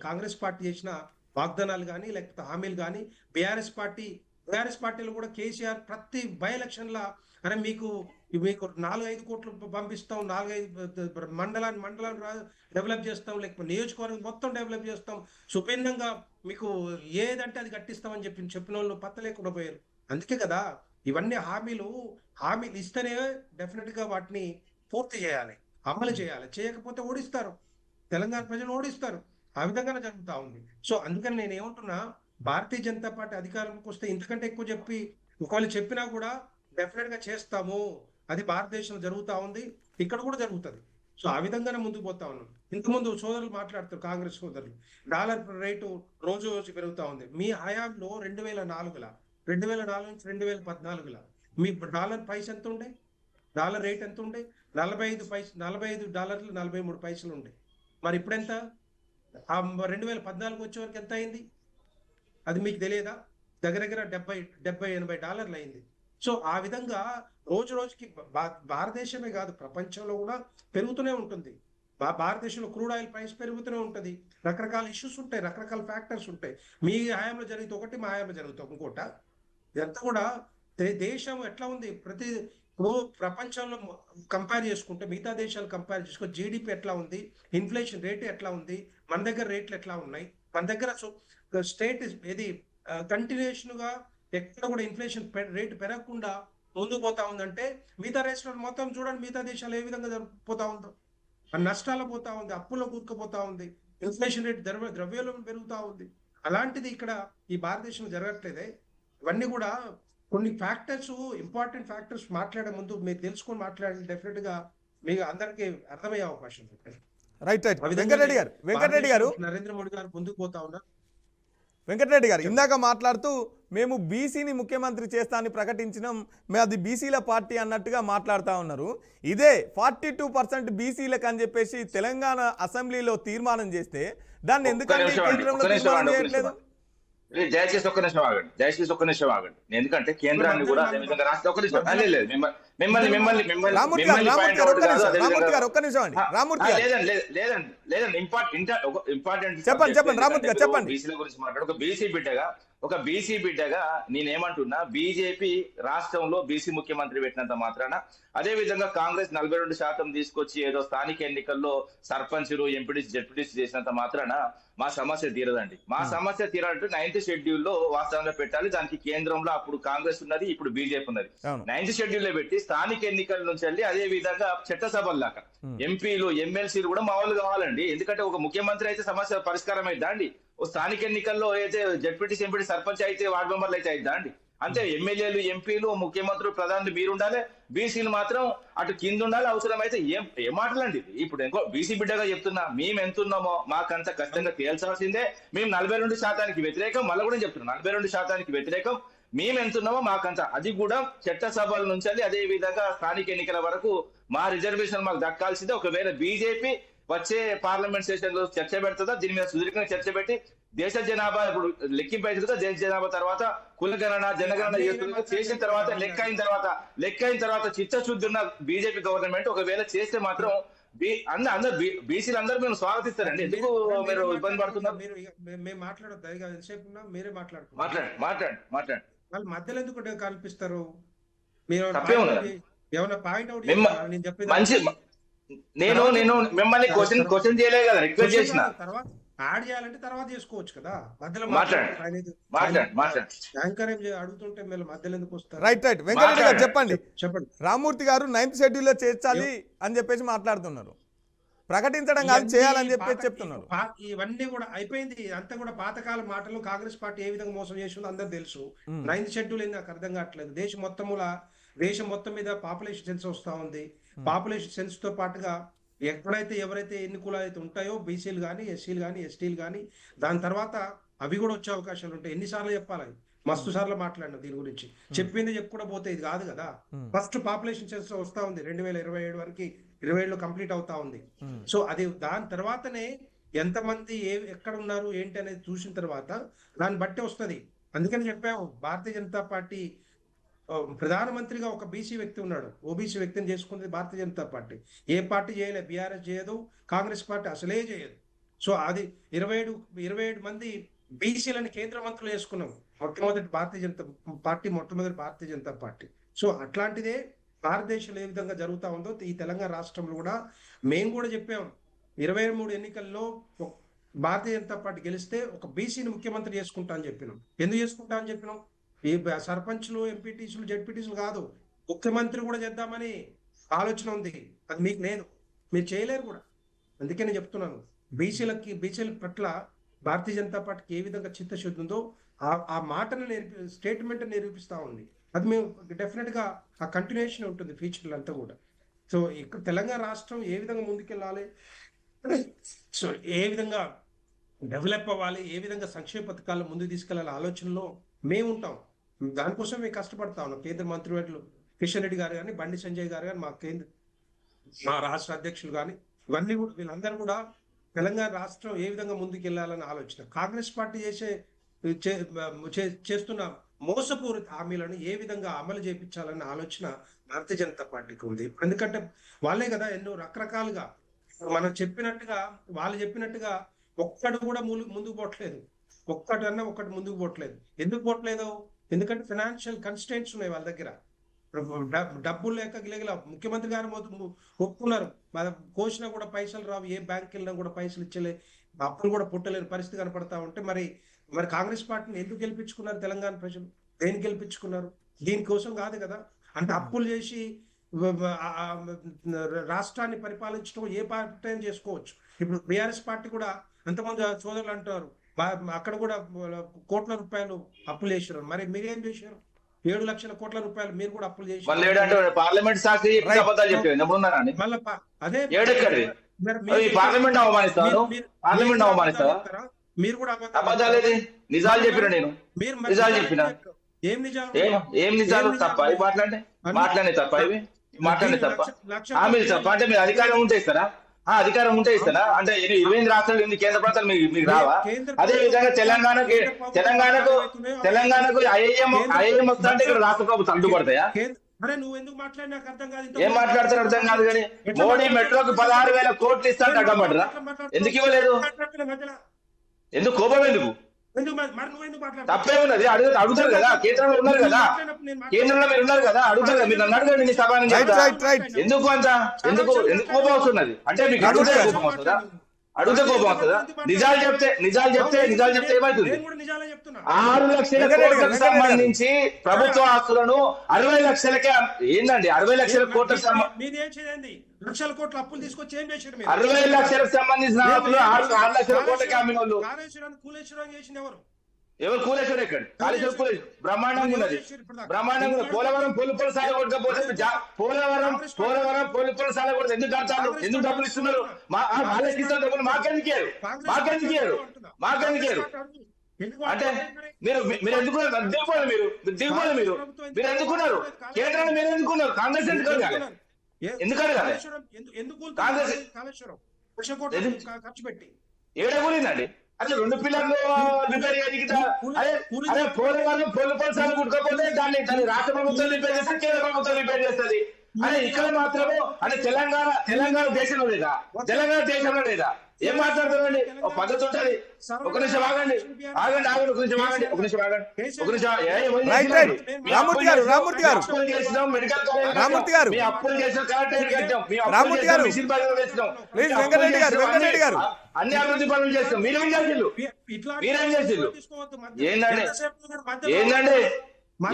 కాంగ్రెస్ పార్టీ చేసిన వాగ్దానాలు కానీ లేకపోతే హామీలు కానీ బీఆర్ఎస్ పార్టీలో కూడా కేసీఆర్ ప్రతి బై ఎలక్షన్ లా అరే మీకు 4-5 కోట్లు పంపిస్తాం, 4-5 మండలాన్ని డెవలప్ చేస్తాం, లేకపోతే నియోజకవర్గం మొత్తం డెవలప్ చేస్తాం, సుభిన్నంగా మీకు ఏదంటే అది కట్టిస్తామని చెప్పిన వాళ్ళు పత్త లేకుండా పోయారు. అందుకే కదా ఇవన్నీ హామీలు ఇస్తేనే డెఫినెట్ గా వాటిని పూర్తి చేయాలి, అమలు చేయాలి. చేయకపోతే ఓడిస్తారు, తెలంగాణ ప్రజలు ఓడిస్తారు. ఆ విధంగానే జరుగుతూ ఉంది. సో అందుకని నేను ఏమంటున్నా, భారతీయ జనతా పార్టీ అధికారంలోకి వస్తే ఇంతకంటే ఎక్కువ చెప్పి ఒకవేళ చెప్పినా కూడా డెఫినెట్ గా చేస్తాము. అది భారతదేశంలో జరుగుతూ ఉంది, ఇక్కడ కూడా జరుగుతుంది. సో ఆ విధంగానే ముందుకు పోతా ఉన్నాం. ఇంతకుముందు సోదరులు మాట్లాడుతారు, కాంగ్రెస్ సోదరులు, డాలర్ రేటు రోజు పెరుగుతూ ఉంది. మీ హయాంలో 2004 నుంచి 2014 మీ డాలర్ ప్రైస్ ఎంత ఉండే, డాలర్ రేట్ ఎంత ఉండే? $45 43 ఉండే. మరి ఇప్పుడు ఎంత? 2014 వచ్చే వరకు ఎంత అయింది అది మీకు తెలియదా? దగ్గర దగ్గర $70-80 అయింది. సో ఆ విధంగా రోజు రోజుకి భారతదేశమే కాదు ప్రపంచంలో కూడా పెరుగుతూనే ఉంటుంది. భారతదేశంలో క్రూడ్ ఆయిల్ ప్రైస్ పెరుగుతూనే ఉంటుంది. రకరకాల ఇష్యూస్ ఉంటాయి, రకరకాల ఫ్యాక్టర్స్ ఉంటాయి. మీ హయాంలో జరిగితే ఒకటి, మా హయాంలో జరుగుతుంది ఇంకోట. ఇదంతా కూడా దేశం ఎట్లా ఉంది ఇప్పుడు ప్రపంచంలో కంపేర్ చేసుకుంటే, మిగతా దేశాలు కంపేర్ చేసుకుంటే జీడిపి ఎట్లా ఉంది, ఇన్ఫ్లేషన్ రేట్ ఎట్లా ఉంది, మన దగ్గర రేట్లు ఎట్లా ఉన్నాయి, మన దగ్గర స్టేట్ ఏది కంటిన్యూషన్ గా ఎక్కడ కూడా ఇన్ఫ్లేషన్ రేట్ పెరగకుండా ముందుకు పోతా ఉందంటే, మిగతా రాష్ట్రాలు మొత్తం చూడండి, మిగతా దేశాలు ఏ విధంగా పోతా ఉందో, నష్టాలు పోతా ఉంది, అప్పుల్లో కూరుకుపోతా ఉంది, ఇన్ఫ్లేషన్ రేట్ ద్రవ్యోల్బణం పెరుగుతా ఉంది. అలాంటిది ఇక్కడ ఈ భారతదేశంలో జరగట్లేదే. ఇవన్నీ కూడా కొన్ని ఫ్యాక్టర్స్, ఇంపార్టెంట్ ఫ్యాక్టర్స్ మాట్లాడే ముందు మీరు తెలుసుకొని మాట్లాడి డెఫినెట్ గా మీకు అందరికీ అర్థమయ్యే అవకాశం ఉంది. రైట్. వెంకటరెడ్డి గారు నరేంద్ర మోడీ గారు ముందుకు పోతా ఉన్నారు. వెంకటరెడ్డి గారు ఇందాక మాట్లాడుతూ మేము బీసీని ముఖ్యమంత్రి చేస్తా అని ప్రకటించినాం, మేము అది బీసీల పార్టీ అన్నట్టుగా మాట్లాడుతూ ఉన్నారు. ఇదే 42% బీసీలకు అని చెప్పేసి తెలంగాణ అసెంబ్లీలో తీర్మానం చేస్తే దాన్ని ఎందుకంటే కేంద్రంలో తీర్మానం చేయట్లేదు? దయచేసి ఒక్క నిమిషం ఆగండి. ఎందుకంటే కేంద్రాన్ని కూడా అదే విధంగా రాష్ట్ర ఒక్క నిమిషం మిమ్మల్ని లేదండి ఇంపార్టెంట్ చెప్పండి రామూర్తి గారు చెప్పండి. బీసీల గురించి మాట్లాడు. ఒక బీసీ బిడ్డగా నేనేమంటున్నా, బీజేపీ రాష్ట్రంలో బీసీ ముఖ్యమంత్రి పెట్టినంత మాత్రాన, అదే విధంగా కాంగ్రెస్ 42% తీసుకొచ్చి ఏదో స్థానిక ఎన్నికల్లో సర్పంచులు, ఎంపీటీసీ, జెడ్పీటీసీ చేసినంత మాత్రాన మా సమస్య తీరదండి. మా సమస్య తీరాలంటే 9th షెడ్యూల్లో వాస్తవంగా పెట్టాలి. దానికి కేంద్రంలో అప్పుడు కాంగ్రెస్ ఉన్నది, ఇప్పుడు బీజేపీ ఉన్నది. 9th షెడ్యూల్లో పెట్టి స్థానిక ఎన్నికల నుంచి వెళ్ళి అదే విధంగా చట్టసభల దాకా ఎంపీలు, ఎమ్మెల్సీలు కూడా మా వాళ్ళు కావాలండి. ఎందుకంటే ఒక ముఖ్యమంత్రి అయితే సమస్య పరిష్కారం అయిద్దా అండి? ఓ స్థానిక ఎన్నికల్లో అయితే జెడ్పీటీసీ, ఎంపీటీ, సర్పంచ్ అయితే వార్డు మెంబర్లు అయితే అయిద్దా అండి? అంతే. ఎమ్మెల్యేలు, ఎంపీలు, ముఖ్యమంత్రులు, ప్రధానులు మీరు ఉండాలి, బీసీలు మాత్రం అటు కింద ఉండాలి. అవసరమైతే ఏం మాటలండి ఇది? ఇప్పుడు ఇంకో బీసీ బిడ్డగా చెప్తున్నా, మేము ఎంతున్నామో మాకంత కష్టంగా తేల్చాల్సిందే. మేము 42% వ్యతిరేకం, మళ్ళీ కూడా చెప్తున్నాం 42% వ్యతిరేకం. మేము ఎంతున్నామో మాకంత, అది కూడా చట్టసభల నుంచి అదే విధంగా స్థానిక ఎన్నికల వరకు మా రిజర్వేషన్ మాకు దక్కాల్సిందే. ఒకవేళ బీజేపీ వచ్చే పార్లమెంట్ సెషన్ లో చర్చ పెడుతుందా దీని మీద సుదీర్ఘంగా చర్చ పెట్టి దేశ జనాభా ఇప్పుడు లెక్కింపు అవుతుంది కదా, దేశ జనాభా తర్వాత కులగణన, జనగణన చేసిన తర్వాత లెక్క అయిన తర్వాత చిత్తశుద్ధి ఉన్న బీజేపీ గవర్నమెంట్ ఒకవేళ చేస్తే మాత్రం అందరు బీసీలు అందరూ మేము స్వాగతిస్తారండి. ఎందుకు మీరు ఇబ్బంది పడుతున్నారు? మేము మాట్లాడొద్దు, మీరే మాట్లాడండి. వాళ్ళు మధ్యలో ఎందుకు కల్పిస్తారు? మీరు ఏమైనా పాయింట్ అవుట్ నేను చెప్పేది మంచి నేను మిమ్మల్ని క్వశ్చన్ చేయలే కదా, రిక్వెస్ట్ చేసిన. తర్వాత యాడ్ చేయాలంటే తర్వాత చేసుకోవచ్చు కదా, మధ్యలో యాంకర్ అడుగుతుంటే మీరు మధ్యలో ఎందుకు వస్తారు? రైట్. వెంకటరెడ్డి గారు చెప్పండి. రామూర్తి గారు 9th షెడ్యూల్లో చేర్చాలి అని చెప్పేసి మాట్లాడుతున్నారు, ప్రకటించడం కాదు చేయాలని చెప్పేసి చెప్తున్నారు. ఇవన్నీ కూడా అయిపోయింది, అంతా కూడా పాతకాల మాటలు. కాంగ్రెస్ పార్టీ ఏ విధంగా మోసం చేసిందో అందరు తెలుసు. 9th షెడ్యూల్ ఏంది నాకు అర్థం కావట్లేదు. దేశం మొత్తం మీద పాపులేషన్ సెన్స్ వస్తా ఉంది. పాపులేషన్ సెన్స్ తో పాటుగా ఎక్కడైతే ఎవరైతే ఎన్ని కులాలు అయితే ఉంటాయో, బీసీలు కానీ, ఎస్సీలు కానీ, ఎస్టీలు కానీ, దాని తర్వాత అవి కూడా వచ్చే అవకాశాలు ఉంటాయి. ఎన్నిసార్లు చెప్పాలి? మస్తు సార్లు మాట్లాడిన దీని గురించి. చెప్పింది చెప్పుకుండా పోతే ఇది కాదు కదా. ఫస్ట్ పాపులేషన్ సెన్స్ వస్తా ఉంది 2027 వరకు, 27లో కంప్లీట్ అవుతా ఉంది. సో అది దాని తర్వాతనే ఎంతమంది ఎక్కడ ఉన్నారు ఏంటి అనేది చూసిన తర్వాత దాన్ని బట్టి వస్తుంది. అందుకని చెప్పాము, భారతీయ జనతా పార్టీ ప్రధానమంత్రిగా ఒక బీసీ వ్యక్తి ఉన్నాడు, ఓబీసీ వ్యక్తిని చేసుకుంది భారతీయ జనతా పార్టీ. ఏ పార్టీ చేయలేదు, బీఆర్ఎస్ చేయదు, కాంగ్రెస్ పార్టీ అసలే చేయదు. సో అది 27 మంది బీసీలని కేంద్ర మంత్రులు చేసుకున్నాం. మొట్టమొదటి భారతీయ జనతా పార్టీ. సో అట్లాంటిదే భారతదేశంలో ఏ విధంగా జరుగుతా ఉందో ఈ తెలంగాణ రాష్ట్రంలో కూడా మేము కూడా చెప్పాం. 23 ఎన్నికల్లో భారతీయ జనతా పార్టీ గెలిస్తే ఒక బీసీని ముఖ్యమంత్రి చేసుకుంటా అని చెప్పినాం. ఎందుకు చేసుకుంటా అని చెప్పినాం? ఈ సర్పంచ్లు, ఎంపీటీసీలు, జెడ్పీటీసీలు కాదు, ముఖ్యమంత్రి కూడా చేద్దామని ఆలోచన ఉంది. అది మీకు లేదు, మీరు చేయలేరు కూడా. అందుకే నేను చెప్తున్నాను, బీసీల పట్ల భారతీయ జనతా పార్టీకి ఏ విధంగా చిత్తశుద్ధి ఉందో ఆ మాటను స్టేట్మెంట్ నిరూపిస్తా ఉంది. అది మేము డెఫినెట్ గా ఆ కంటిన్యూషన్ ఉంటుంది ఫ్యూచర్లో అంతా కూడా. సో ఇక్కడ తెలంగాణ రాష్ట్రం ఏ విధంగా ముందుకెళ్ళాలి, సో ఏ విధంగా డెవలప్ అవ్వాలి, ఏ విధంగా సంక్షేమ పథకాలను ముందుకు తీసుకెళ్లాలి ఆలోచనలో మేము ఉంటాం. దానికోసం మేము కష్టపడతా ఉన్నాం. కేంద్ర మంత్రివర్యులు కిషన్ రెడ్డి గారు కానీ, బండి సంజయ్ గారు కానీ, మా రాష్ట్ర అధ్యక్షులు కానీ, ఇవన్నీ కూడా వీళ్ళందరూ కూడా తెలంగాణ రాష్ట్రం ఏ విధంగా ముందుకు వెళ్ళాలని ఆలోచన. కాంగ్రెస్ పార్టీ చేసే చేస్తున్న మోసపూరిత హామీలను ఏ విధంగా అమలు చేయించాలన్న ఆలోచన భారతీయ జనతా పార్టీకి ఉంది. ఎందుకంటే వాళ్ళే కదా ఎన్నో రకరకాలుగా మనం చెప్పినట్టుగా వాళ్ళు చెప్పినట్టుగా ఒక్కడు కూడా ముందుకు పోవట్లేదు. ఒక్కటి ముందుకు పోవట్లేదు. ఎందుకు పోవట్లేదు? ఎందుకంటే ఫైనాన్షియల్ కన్స్టెంట్స్ ఉన్నాయి వాళ్ళ దగ్గర. డబ్బులు లేక గిలగిల ముఖ్యమంత్రి గారు ఒప్పుకున్నారు, కోసినా కూడా పైసలు రావు, ఏ బ్యాంక్ వెళ్ళినా కూడా పైసలు ఇచ్చలే, అప్పులు కూడా పుట్టలేని పరిస్థితి కనపడతా ఉంటే మరి కాంగ్రెస్ పార్టీని ఎందుకు గెలిపించుకున్నారు తెలంగాణ ప్రజలు? దేనికి గెలిపించుకున్నారు? దీనికోసం కాదు కదా. అంటే అప్పులు చేసి రాష్ట్రాన్ని పరిపాలించడం ఏ పార్టీ చేసుకోవచ్చు. ఇప్పుడు బీఆర్ఎస్ పార్టీ కూడా ఎంతమంది సోదరులు అంటారు అక్కడ కూడా కోట్ల రూపాయలు అప్పులు చేశారు. మరి మీరేం చేశారు? 7 లక్షల కోట్ల రూపాయలు మీరు కూడా అప్పులు చేసి పార్లమెంట్ సాక్షి అబద్ధాలు చెప్పారు. మళ్ళీ అదే పార్లమెంట్ అవమానిస్తారు, పార్లమెంట్ అవమానిస్తారా? మీరు కూడా అబద్ధాలేది, నిజాలు చెప్పిన నేను, నిజాలు చెప్పిన. ఏం నిజాలు? తప్ప ఇవి మాట్లాడే తప్ప, ఇవి మాట్లాడే తప్ప, హామీలు తప్ప. అంటే మీరు అధికారం ఉంటే ఇస్తారా? అధికారం ఉంటే ఇస్తారా? అంటే 28 రాష్ట్రాలు, 8 కేంద్ర ప్రభుత్వాలు మీకు రావా? అదే విధంగా తెలంగాణకు ఐఏఎం వస్తా అంటే ఇక్కడ రాష్ట్ర ప్రభుత్వం అడ్డుపడతాయా? ఏం మాట్లాడతారు అర్థం కాదు. కానీ మోడీ మెట్రోకి 16,000 కోట్లు ఇస్తా అంటే అడ్డపడరా? ఎందుకు ఇవ్వలేదు? ఎందుకు కోపం? ఎందుకు? తప్పే ఉన్నది. అడుగుతారు కదా, కేంద్రంలో ఉన్నారు కదా, కేంద్రంలో మీరు ఉన్నారు కదా, అడుగుతారు కదా. మీరు నన్ను అడగండి, నీ సభ ఎందుకు అంత ఎందుకు కోపం వస్తున్నది? అంటే మీకు అడిగితే కోపం వస్తుందా? అడిగితే కోపం వస్తుందా? నిజాలు చెప్తే ఏమవుతుంది? 6 లక్షల కోట్లకు సంబంధించి ప్రభుత్వ ఆస్తులను 60 లక్షలకే ఏందండి? 60 లక్షల కోట్లకు లక్షల కోట్ల అప్పులు తీసుకొచ్చి ఏం చేశారు? 60 లక్షలకు సంబంధించిన ఆస్తులు 6 లక్షల కోట్లకి అమ్మిన వాళ్ళు. కూలేశ్వరం చేసింది ఎవరు? కూలేశ్వరం ఎక్కడ? కాళేశ్వరం బ్రహ్మాండంగా ఉన్నది, బ్రహ్మాండంగా ఉన్నది. పోలవరం పొలుపులు సాల కొట్టకపోతే పోలవరం పొలుపులు సాల కొడితే ఎందుకు కడతారు? ఎందుకు డబ్బులు ఇస్తున్నారు? వాళ్ళకి ఇస్తున్న డబ్బులు మాకెందుకు అంటే మీరు ఎందుకున్నారు? దిగుపోలేదు మీరు ఎందుకున్నారు? కేంద్రాన్ని మీరు ఎందుకున్నారు? కాంగ్రెస్ ఎందుకు అడగాలి? ఎందుకు అడగాలి? ఖర్చు పెట్టి ఏడగూలిందండి. అదే 2 పిల్లర్లు అదే పోలవరం పొలుపులు సాల కొట్టకపోతే దాన్ని రాష్ట్ర ప్రభుత్వం రిపేర్ చేస్తే కేంద్ర ప్రభుత్వం రిపేర్ చేస్తుంది. అదే ఇక్కడ మాత్రము అంటే తెలంగాణ దేశంలో లేదా? తెలంగాణ దేశంలో లేదా? ఏం మాట్లాడుతున్నారండి? ఒక పద్ధతి ఉంటుంది. ఒక నిమిషం ఆగండి. ఒక నిమిషం రామూర్తి గారు మీ అప్పులు చేసిన కరెక్ట్ కట్టాం. ప్లీజ్ వెంకటరెడ్డి గారు అన్ని అభివృద్ధి పనులు చేస్తాం. మీరేం చేసిండ్రు?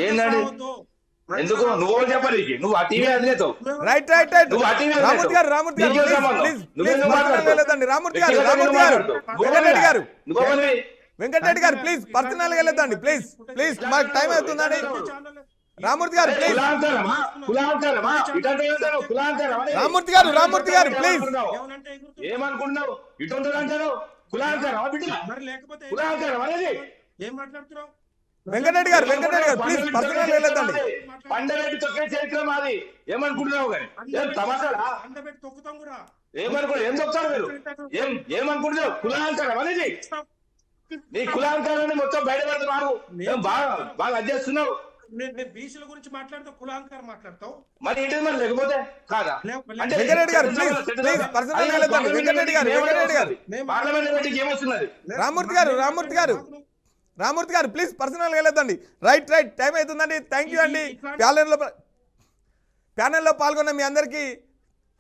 ఏందండి ఎందుకు నువ్వు చెప్పాలి? నువ్వు ఆ టీవీ అధినేత. రైట్ రామూర్తి గారు వెంకటరెడ్డి గారు ప్లీజ్ పర్సనల్ గా వెళ్ళొద్దండి. ప్లీజ్ మాకు టైం అవుతుందండి. రామూర్తి గారు ప్లీజ్. రామూర్తి గారు ప్లీజ్. ఏమనుకుంటున్నావు? ఇటు అంటారు కులాంతరం ఏం మాట్లాడుతున్నావు? వెంకటరెడ్డి గారు ప్లీజ్ పర్సనల్ గా వెళ్ళొద్దండి. పండబెట్టి తొక్కే చరిత్ర మాది. ఏమనుకుంటున్నావు? కానీ తమాషాలా? ఏమనుకుంటున్నావు? ఏం చెప్తారు మీరు? ఏమనుకుంటున్నావు? కులాంతరం అనేది నీ కులాంతరాన్ని మొత్తం బయటపడుతున్నావు. బాగా అధ్యస్తున్నావు. బీసీల గురించి మాట్లాడుతావు, కులాంతరం మాట్లాడతావు. మరి ఏంటి? మరి లేకపోతే కాదా? అంటే వెంకటరెడ్డి గారు ప్లీజ్ పర్సనల్ గా వెళ్ళొద్దండి. వెంకటరెడ్డి గారు పార్లమెంట్ ఏమొస్తున్నది? రామూర్తి గారు ప్లీజ్ పర్సనల్గా వెళ్ళొద్దండి. రైట్ టైం అవుతుందండి. థ్యాంక్ యూ అండి. ప్యానెల్లో పాల్గొన్న మీ అందరికీ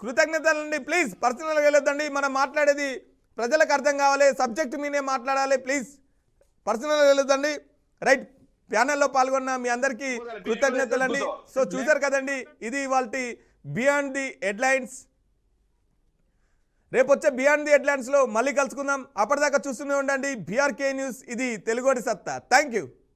కృతజ్ఞతలండి. ప్లీజ్ పర్సనల్గా వెళ్ళొద్దండి. మనం మాట్లాడేది ప్రజలకు అర్థం కావాలి, సబ్జెక్ట్ మీనే మాట్లాడాలి. ప్లీజ్ పర్సనల్గా వెళ్ళొద్దండి. రైట్ ప్యానెల్లో పాల్గొన్న మీ అందరికీ కృతజ్ఞతలండి. సో చూసారు కదండి, ఇది ఇవాళ బియాండ్ ది హెడ్లైన్స్. రేపు వచ్చే బియాండ్ ది హెడ్లైన్స్లో మళ్ళీ కలుసుకుందాం. అప్పటిదాకా చూస్తూనే ఉండండి బీఆర్కే న్యూస్. ఇది తెలుగుడి సత్తా. Thank you.